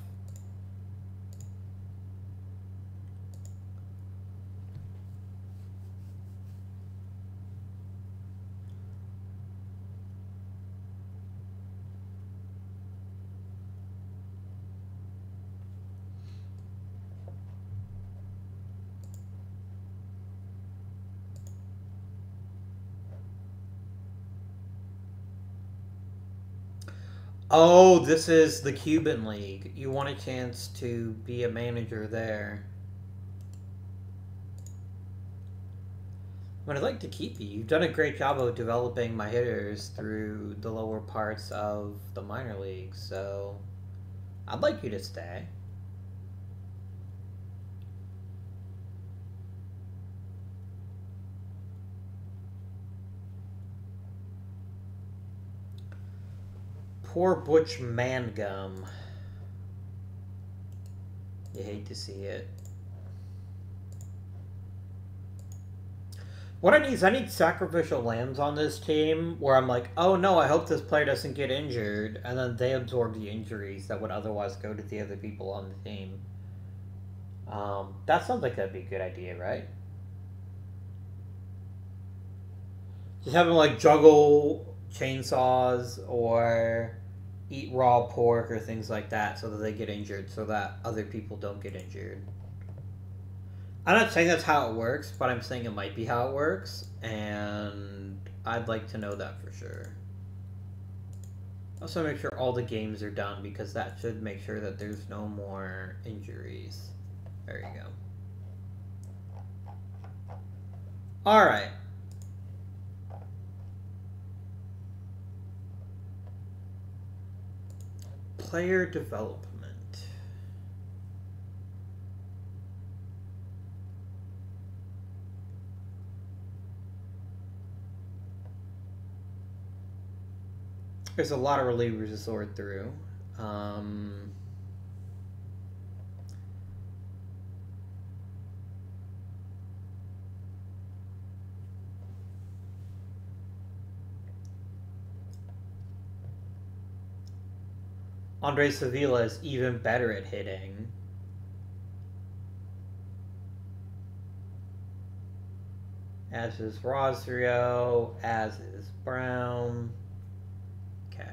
Oh, this is the Cuban League. You want a chance to be a manager there. But I'd like to keep you. You've done a great job of developing my hitters through the lower parts of the minor leagues, so I'd like you to stay. Poor Butch Mangum. You hate to see it. What I need sacrificial lambs on this team where I'm like, oh no, I hope this player doesn't get injured, and then they absorb the injuries that would otherwise go to the other people on the team. That sounds like that'd be a good idea, right? Just have them like juggle chainsaws or eat raw pork or things like that so that they get injured so that other people don't get injured. I'm not saying that's how it works, but I'm saying it might be how it works, and I'd like to know that for sure. Also make sure all the games are done because that should make sure that there's no more injuries. There you go. Alright. Player development. There's a lot of relievers to sort through. Andre Sevilla is even better at hitting. As is Rosrio, as is Brown. Okay.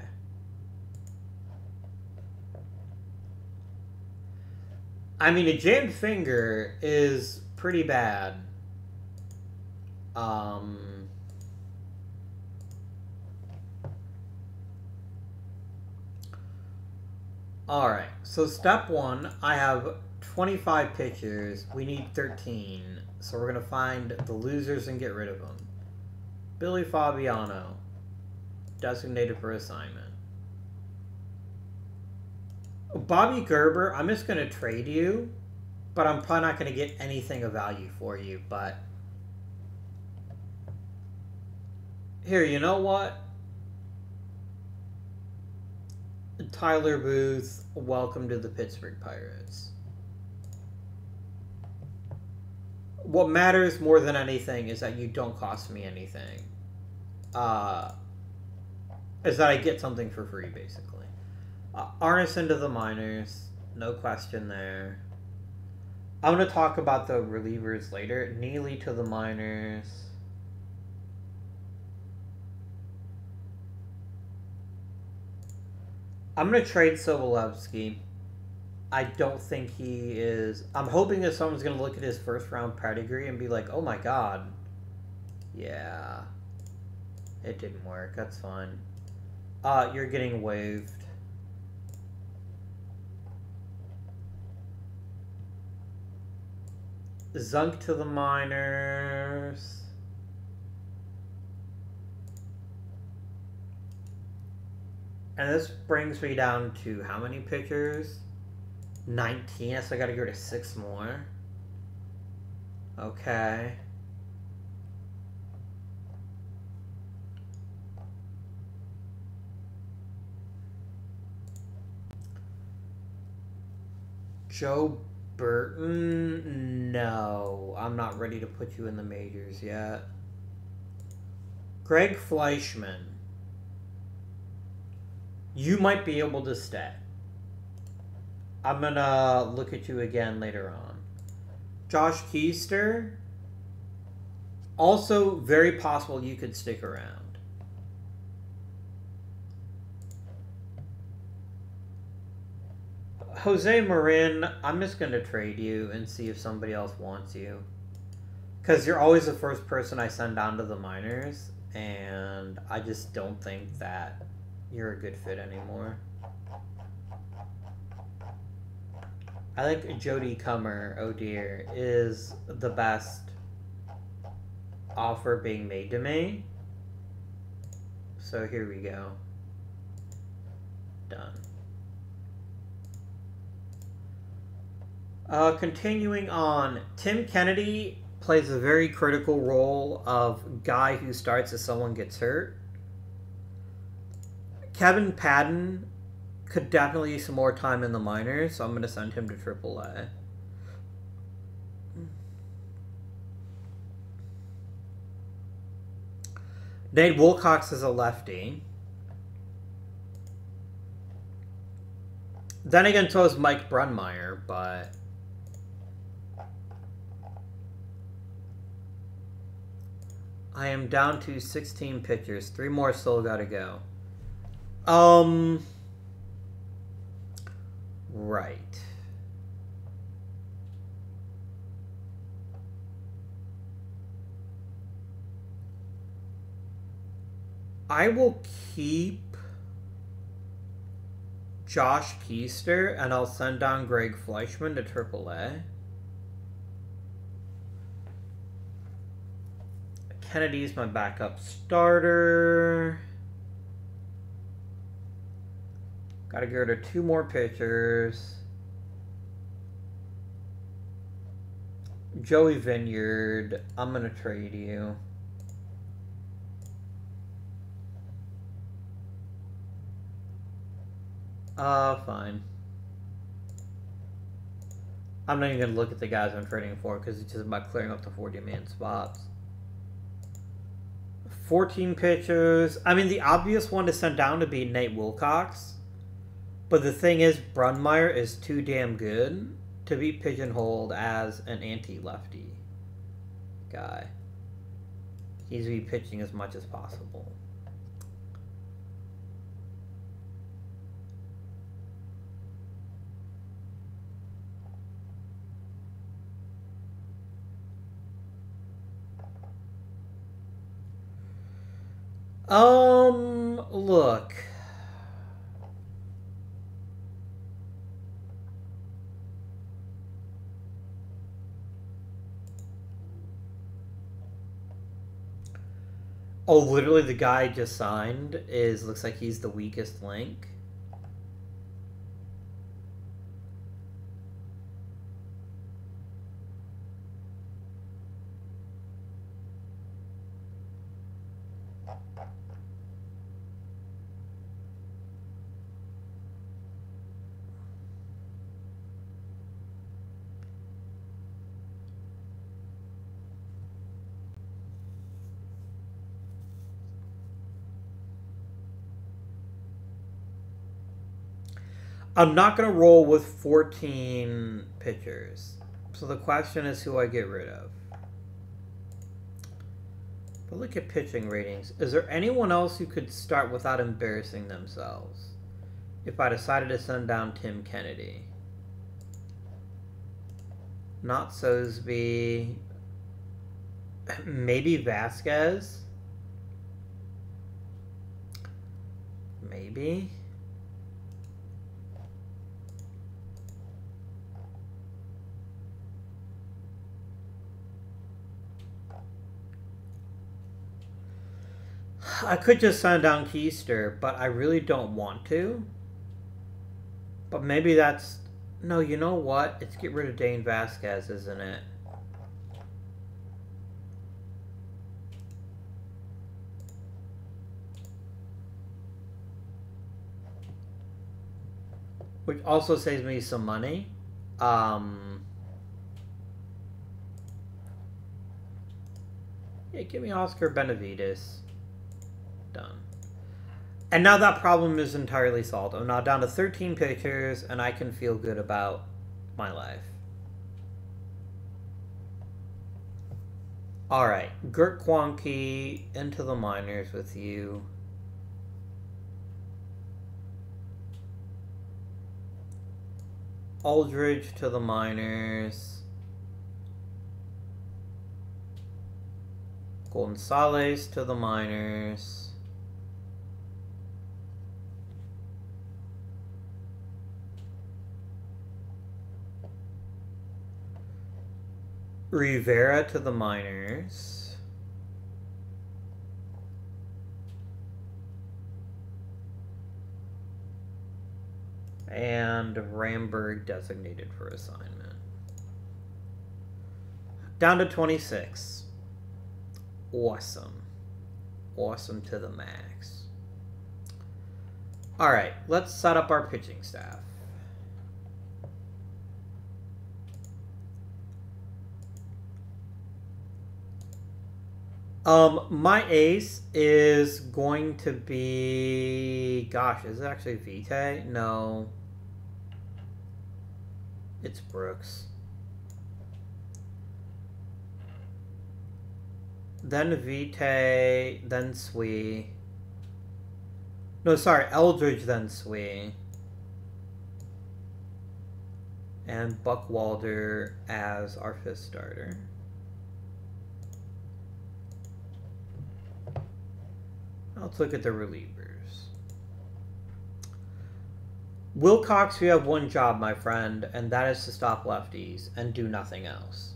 I mean, a jammed finger is pretty bad. Alright, so step one, I have 25 pitchers. We need 13. So we're going to find the losers and get rid of them. Billy Fabiano, designated for assignment. Bobby Gerber, I'm just going to trade you, but I'm probably not going to get anything of value for you, but... Here, you know what? Tyler Booth, welcome to the Pittsburgh Pirates. What matters more than anything is that you don't cost me anything. Is that I get something for free, basically. Arneson to the minors. No question there. I'm going to talk about the relievers later. Neely to the minors. I'm going to trade Sobolewski. I don't think he is... I'm hoping that someone's going to look at his first round pedigree and be like, oh my god. Yeah. It didn't work. That's fine. You're getting waived. Zunk to the minors. And this brings me down to how many pitchers? 19, so I gotta go to 6 more. Okay. Joe Burton? No. I'm not ready to put you in the majors yet. Greg Fleischman. You might be able to stay. I'm gonna look at you again later on. Josh Keister. Also, very possible you could stick around. Jose Marin, I'm just gonna trade you and see if somebody else wants you. Because you're always the first person I send down to the minors, and I just don't think that you're a good fit anymore. I think Jody Comer, oh dear, is the best offer being made to me. So here we go. Done. Continuing on, Tim Kennedy plays a very critical role of guy who starts as someone gets hurt. Kevin Padden could definitely use some more time in the minors, so I'm going to send him to AAA. Nate Wilcox is a lefty. Then again, so is Mike Brunmeyer, but I am down to 16 pitchers. 3 more still gotta go. Right. I will keep Josh Keister, and I'll send down Greg Fleischman to AAA. Kennedy's my backup starter. Gotta go to 2 more pitchers. Joey Vineyard, I'm gonna trade you. Fine. I'm not even gonna look at the guys I'm trading for because it's just about clearing up the 40-man spots. 14 pitchers. I mean, the obvious one to send down would be Nate Wilcox. But the thing is, Brunmeyer is too damn good to be pigeonholed as an anti-lefty guy. He needs to be pitching as much as possible. Look. Oh, literally the guy I just signed looks like he's the weakest link. I'm not going to roll with 14 pitchers. So the question is who I get rid of. But look at pitching ratings. Is there anyone else who could start without embarrassing themselves? If I decided to send down Tim Kennedy. Not Sosby. Maybe Vasquez. Maybe. I could just send down Keister, but I really don't want to. But maybe that's... No, you know what? It's get rid of Dane Vasquez, isn't it? Which also saves me some money. Yeah, give me Oscar Benavides. Done. And now that problem is entirely solved. I'm now down to 13 pitchers, and I can feel good about my life. Alright, Gert Quanke into the minors with you. Aldridge to the minors. Gonzalez to the minors. Rivera to the minors. And Ramberg designated for assignment. Down to 26. Awesome. Awesome to the max. Alright, let's set up our pitching staff. My ace is going to be... Gosh, is it actually Vitae? No. It's Brooks. Then Vitae, then Swee. No, sorry, Eldridge, then Swee. And Buckwalter as our 5th starter. Let's look at the relievers. Wilcox, you have one job, my friend, and that is to stop lefties and do nothing else.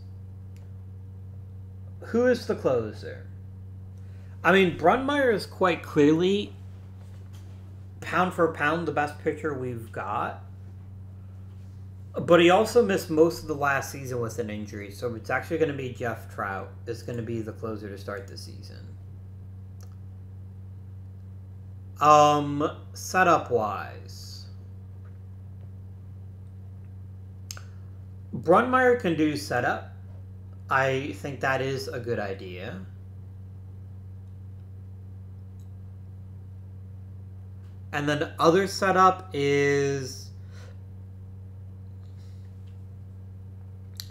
Who is the closer? I mean, Brunmeyer is quite clearly, pound for pound, the best pitcher we've got. But he also missed most of the last season with an injury, so it's actually going to be Jeff Trout is going to be the closer to start the season. Setup-wise. Brunmeyer can do setup. I think that is a good idea. And then the other setup is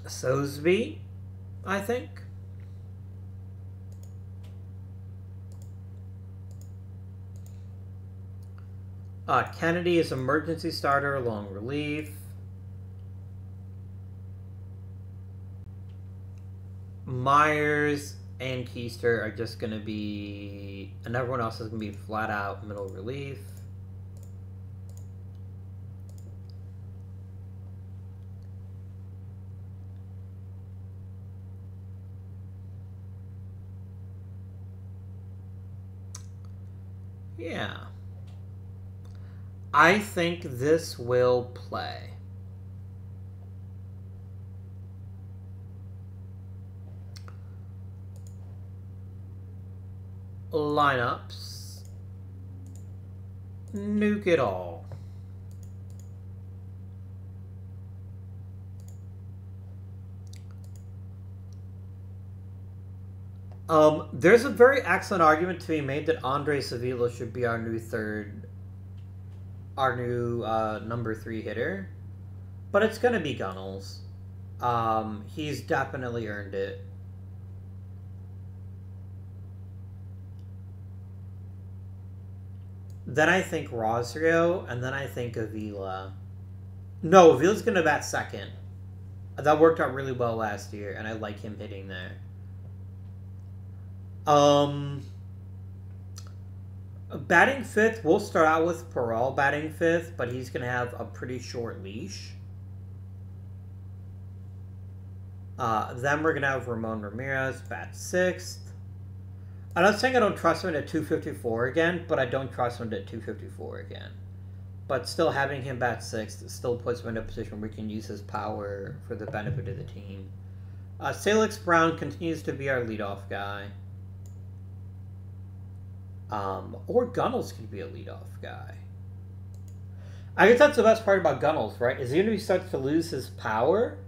Sosby, I think. Kennedy is emergency starter, long relief. Myers and Keister are just going to be... And everyone else is going to be flat out middle relief. Yeah. I think this will play. Lineups. Nuke it all. There's a very excellent argument to be made that Andre Sevilla should be our new number 3 hitter, but it's gonna be Gunnels. He's definitely earned it. Then I think Rosario, and then I think Avila. No, Avila's gonna bat second. That worked out really well last year, and I like him hitting there. Batting 5th, we'll start out with Peral batting 5th, but he's going to have a pretty short leash. Then we're going to have Ramon Ramirez bat 6th. I'm not saying I don't trust him at 254 again, but I don't trust him at 254 again. But still having him bat 6th still puts him in a position where we can use his power for the benefit of the team. Salix Brown continues to be our leadoff guy. Or Gunnels could be a leadoff guy. I guess that's the best part about Gunnels, right? Is even if he starts to lose his power,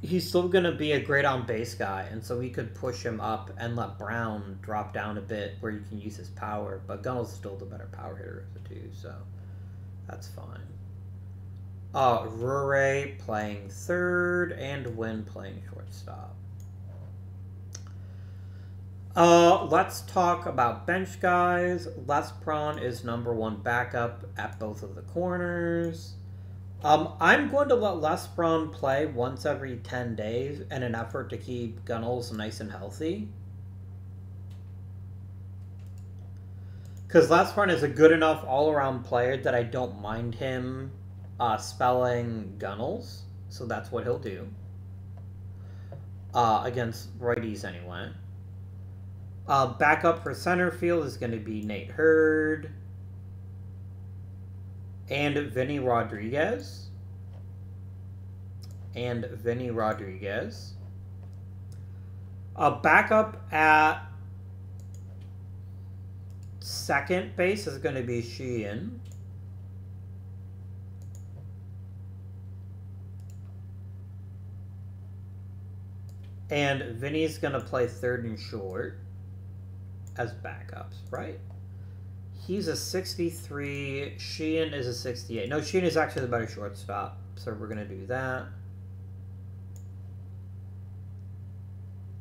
he's still going to be a great on-base guy, and so we could push him up and let Brown drop down a bit where you can use his power, but Gunnels is still the better power hitter of the two, so that's fine. Rure playing 3rd, and Wynn playing shortstop. Let's talk about bench guys. Lespron is number 1 backup at both of the corners. I'm going to let Lespron play once every 10 days in an effort to keep Gunnels nice and healthy. Because Lespron is a good enough all-around player that I don't mind him spelling Gunnels. So that's what he'll do. against righties anyway. Backup for center field is going to be Nate Hurd and Vinny Rodriguez. Backup at second base is going to be Sheehan. And Vinny's going to play third and short as backups, right? He's a 63. Sheehan is a 68. No, Sheehan is actually the better shortstop, so we're going to do that.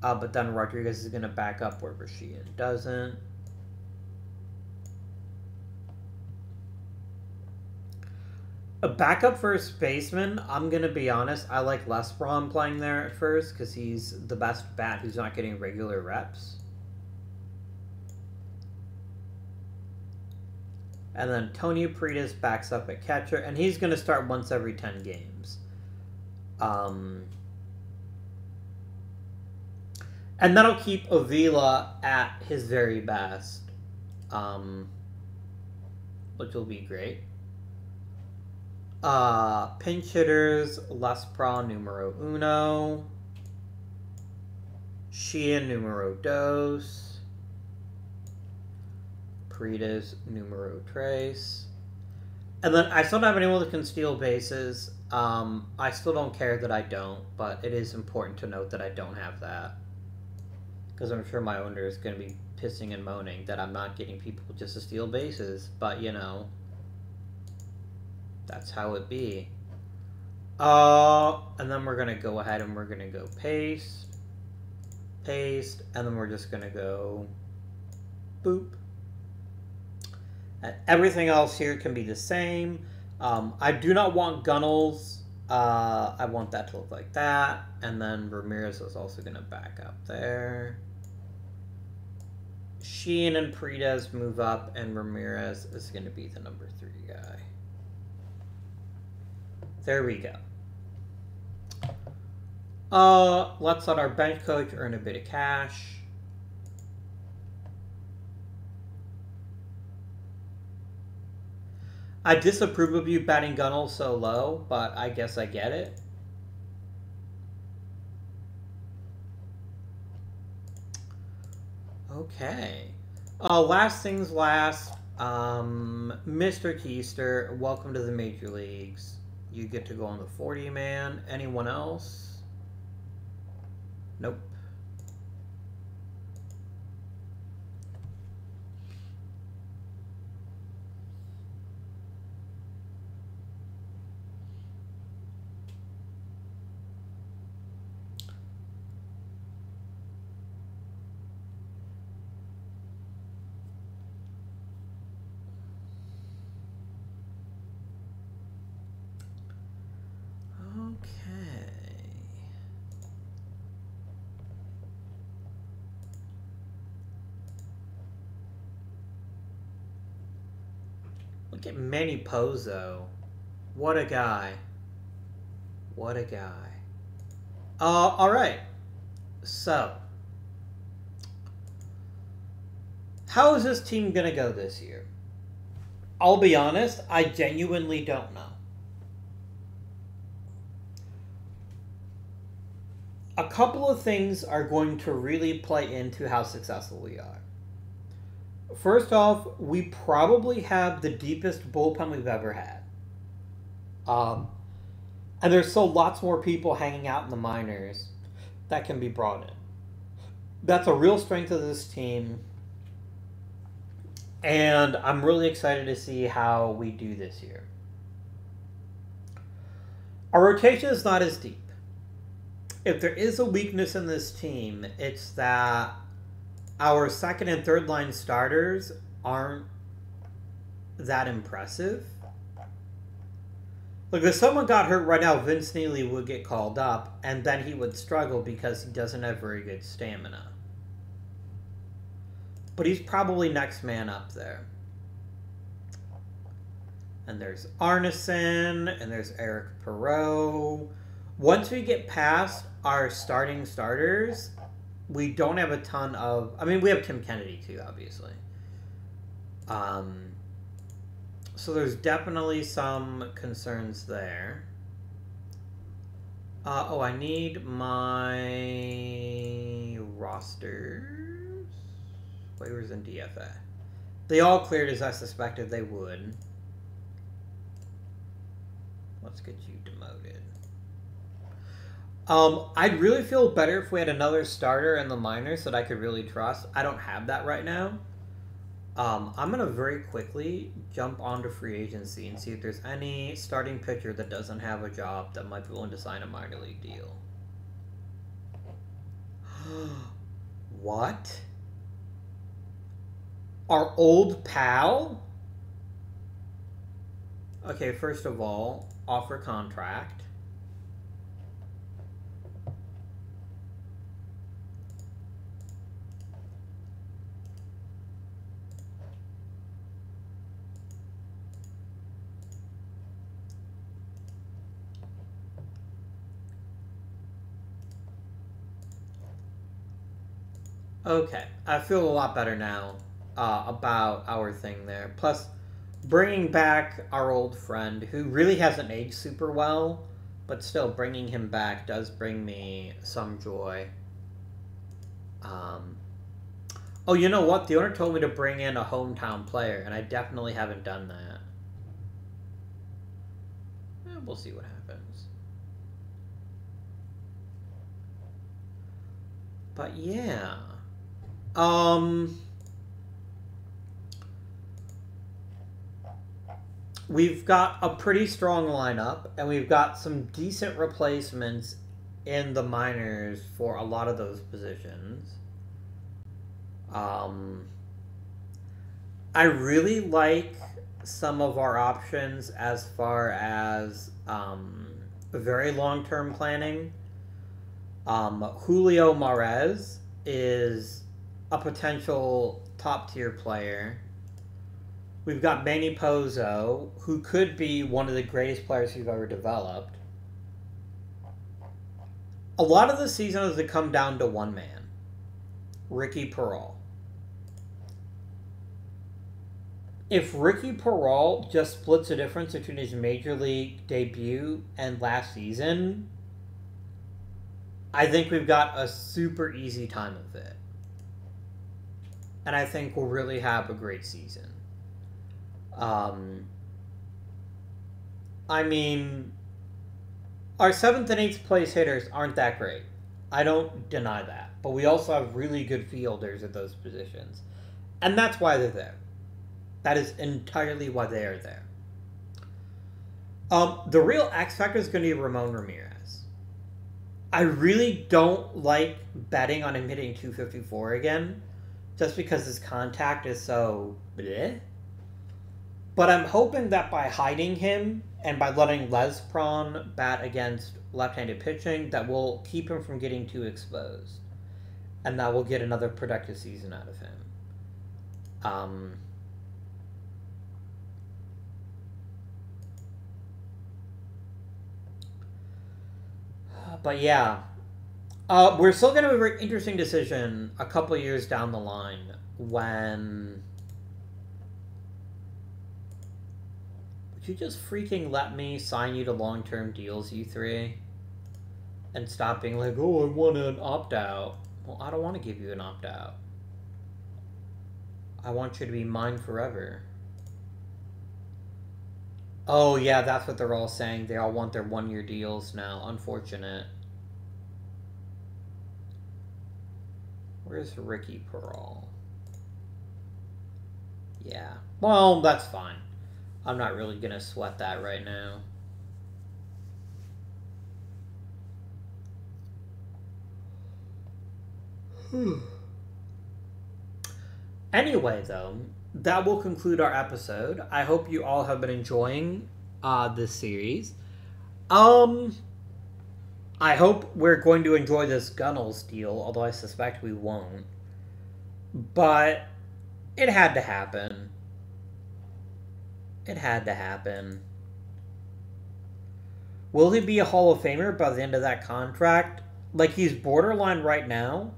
But then Rodriguez is going to back up wherever Sheehan doesn't. A backup first baseman, I'm going to be honest, I like Les Braun playing there at first because he's the best bat who's not getting regular reps. And then Tony Pritis backs up at catcher, and he's going to start once every 10 games. And that'll keep Avila at his very best, which will be great. Pinch hitters, Les Braun numero uno, Sheehan numero dos, Pritis numero tres. And then I still don't have anyone that can steal bases. I still don't care that I don't, but it is important to note that I don't have that. Because I'm sure my owner is going to be pissing and moaning that I'm not getting people just to steal bases. But, you know, that's how it be. And then we're going to go ahead and we're going to go paste, and then we're just going to go boop. And everything else here can be the same. I do not want Gunnels. I want that to look like that. And then Ramirez is also going to back up there. Sheehan and Pritis move up, and Ramirez is going to be the number 3 guy. There we go. Let's let our bench coach earn a bit of cash. I disapprove of you batting Gunnels so low, but I guess I get it. Okay. Last things last. Mr. Keister, welcome to the Major Leagues. You get to go on the 40-man. Anyone else? Nope. Look at Manny Pozo. What a guy. What a guy. Alright. So. How is this team going to go this year? I'll be honest, I genuinely don't know. A couple of things are going to really play into how successful we are. First off, we probably have the deepest bullpen we've ever had. And there's still lots more people hanging out in the minors that can be brought in. That's a real strength of this team. And I'm really excited to see how we do this year. Our rotation is not as deep. If there is a weakness in this team, it's that our second and third line starters aren't that impressive. Like, if someone got hurt right now, Vince Neely would get called up, and then he would struggle because he doesn't have very good stamina. But he's probably next man up there. And there's Arneson, and there's Eric Perot. once we get past our starters, we don't have a ton of... I mean, we have Tim Kennedy, too, obviously. So there's definitely some concerns there. I need my rosters. Waivers and DFA. They all cleared as I suspected they would. Let's get you demoted. I'd really feel better if we had another starter in the minors that I could really trust. I don't have that right now. I'm going to very quickly jump onto free agency and see if there's any starting pitcher that doesn't have a job that might be willing to sign a minor league deal. What? Our old pal? Okay, first of all, offer contract. Okay, I feel a lot better now about our thing there. Plus, bringing back our old friend, who really hasn't aged super well, but still bringing him back does bring me some joy. Oh, you know what? The owner told me to bring in a hometown player, and I definitely haven't done that. We'll see what happens. But yeah. We've got a pretty strong lineup, and we've got some decent replacements in the minors for a lot of those positions. I really like some of our options as far as very long-term planning. Julio Marez is a potential top-tier player. We've got Manny Pozo, who could be one of the greatest players we've ever developed. A lot of the season has come down to one man, Ricky Peral. If Ricky Peral just splits the difference between his major league debut and last season, I think we've got a super easy time of it. And I think we'll really have a great season. I mean, our 7th and 8th place hitters aren't that great. I don't deny that. But we also have really good fielders at those positions. And that's why they're there. That is entirely why they are there. The real X factor is going to be Ramon Ramirez. I really don't like betting on him hitting 254 again, just because his contact is so bleh. But I'm hoping that by hiding him and by letting Les Prawn bat against left-handed pitching, that will keep him from getting too exposed. And that will get another productive season out of him. But yeah. We're still going to have a very interesting decision a couple years down the line when... Would you just freaking let me sign you to long-term deals, you three? And stop being like, oh, I want an opt-out. Well, I don't want to give you an opt-out. I want you to be mine forever. Oh, yeah, that's what they're all saying. They all want their one-year deals now. Unfortunate. Where's Ricky Peral? Yeah. Well, that's fine. I'm not really going to sweat that right now. Anyway, though, that will conclude our episode. I hope you all have been enjoying this series. I hope we're going to enjoy this Gunnels deal, although I suspect we won't. But it had to happen. It had to happen. Will he be a Hall of Famer by the end of that contract? Like, he's borderline right now.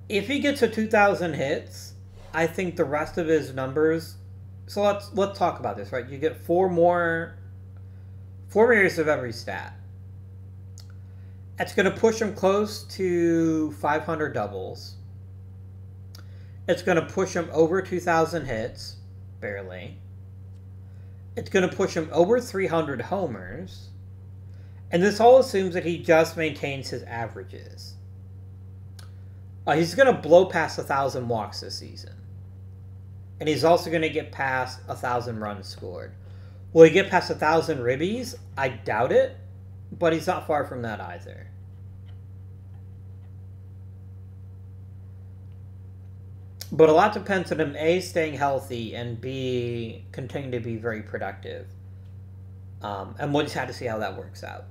If he gets to 2,000 hits, I think the rest of his numbers. So let's talk about this, right? You get four years of every stat. It's going to push him close to 500 doubles. It's going to push him over 2,000 hits, barely. It's going to push him over 300 homers. And this all assumes that he just maintains his averages. He's going to blow past 1,000 walks this season. And he's also going to get past 1,000 runs scored. Will he get past 1,000 ribbies? I doubt it. But he's not far from that either. But a lot depends on him, A, staying healthy, and B, continuing to be very productive. And we'll just have to see how that works out.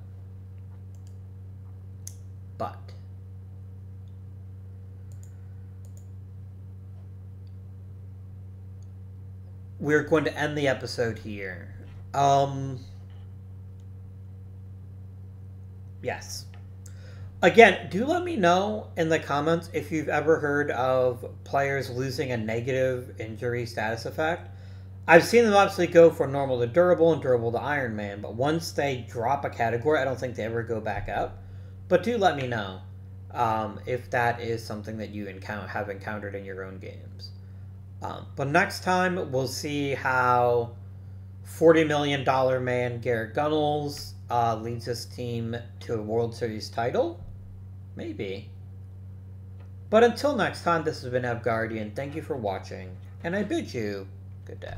But we're going to end the episode here. Yes. Again, do let me know in the comments if you've ever heard of players losing a negative injury status effect. I've seen them obviously go from normal to durable and durable to Iron Man, but once they drop a category, I don't think they ever go back up. But do let me know if that is something that you have encountered in your own games. But next time, we'll see how $40 million man Garrett Gunnels leads his team to a World Series title. Maybe. But until next time, this has been Guardian. Thank you for watching, and I bid you good day.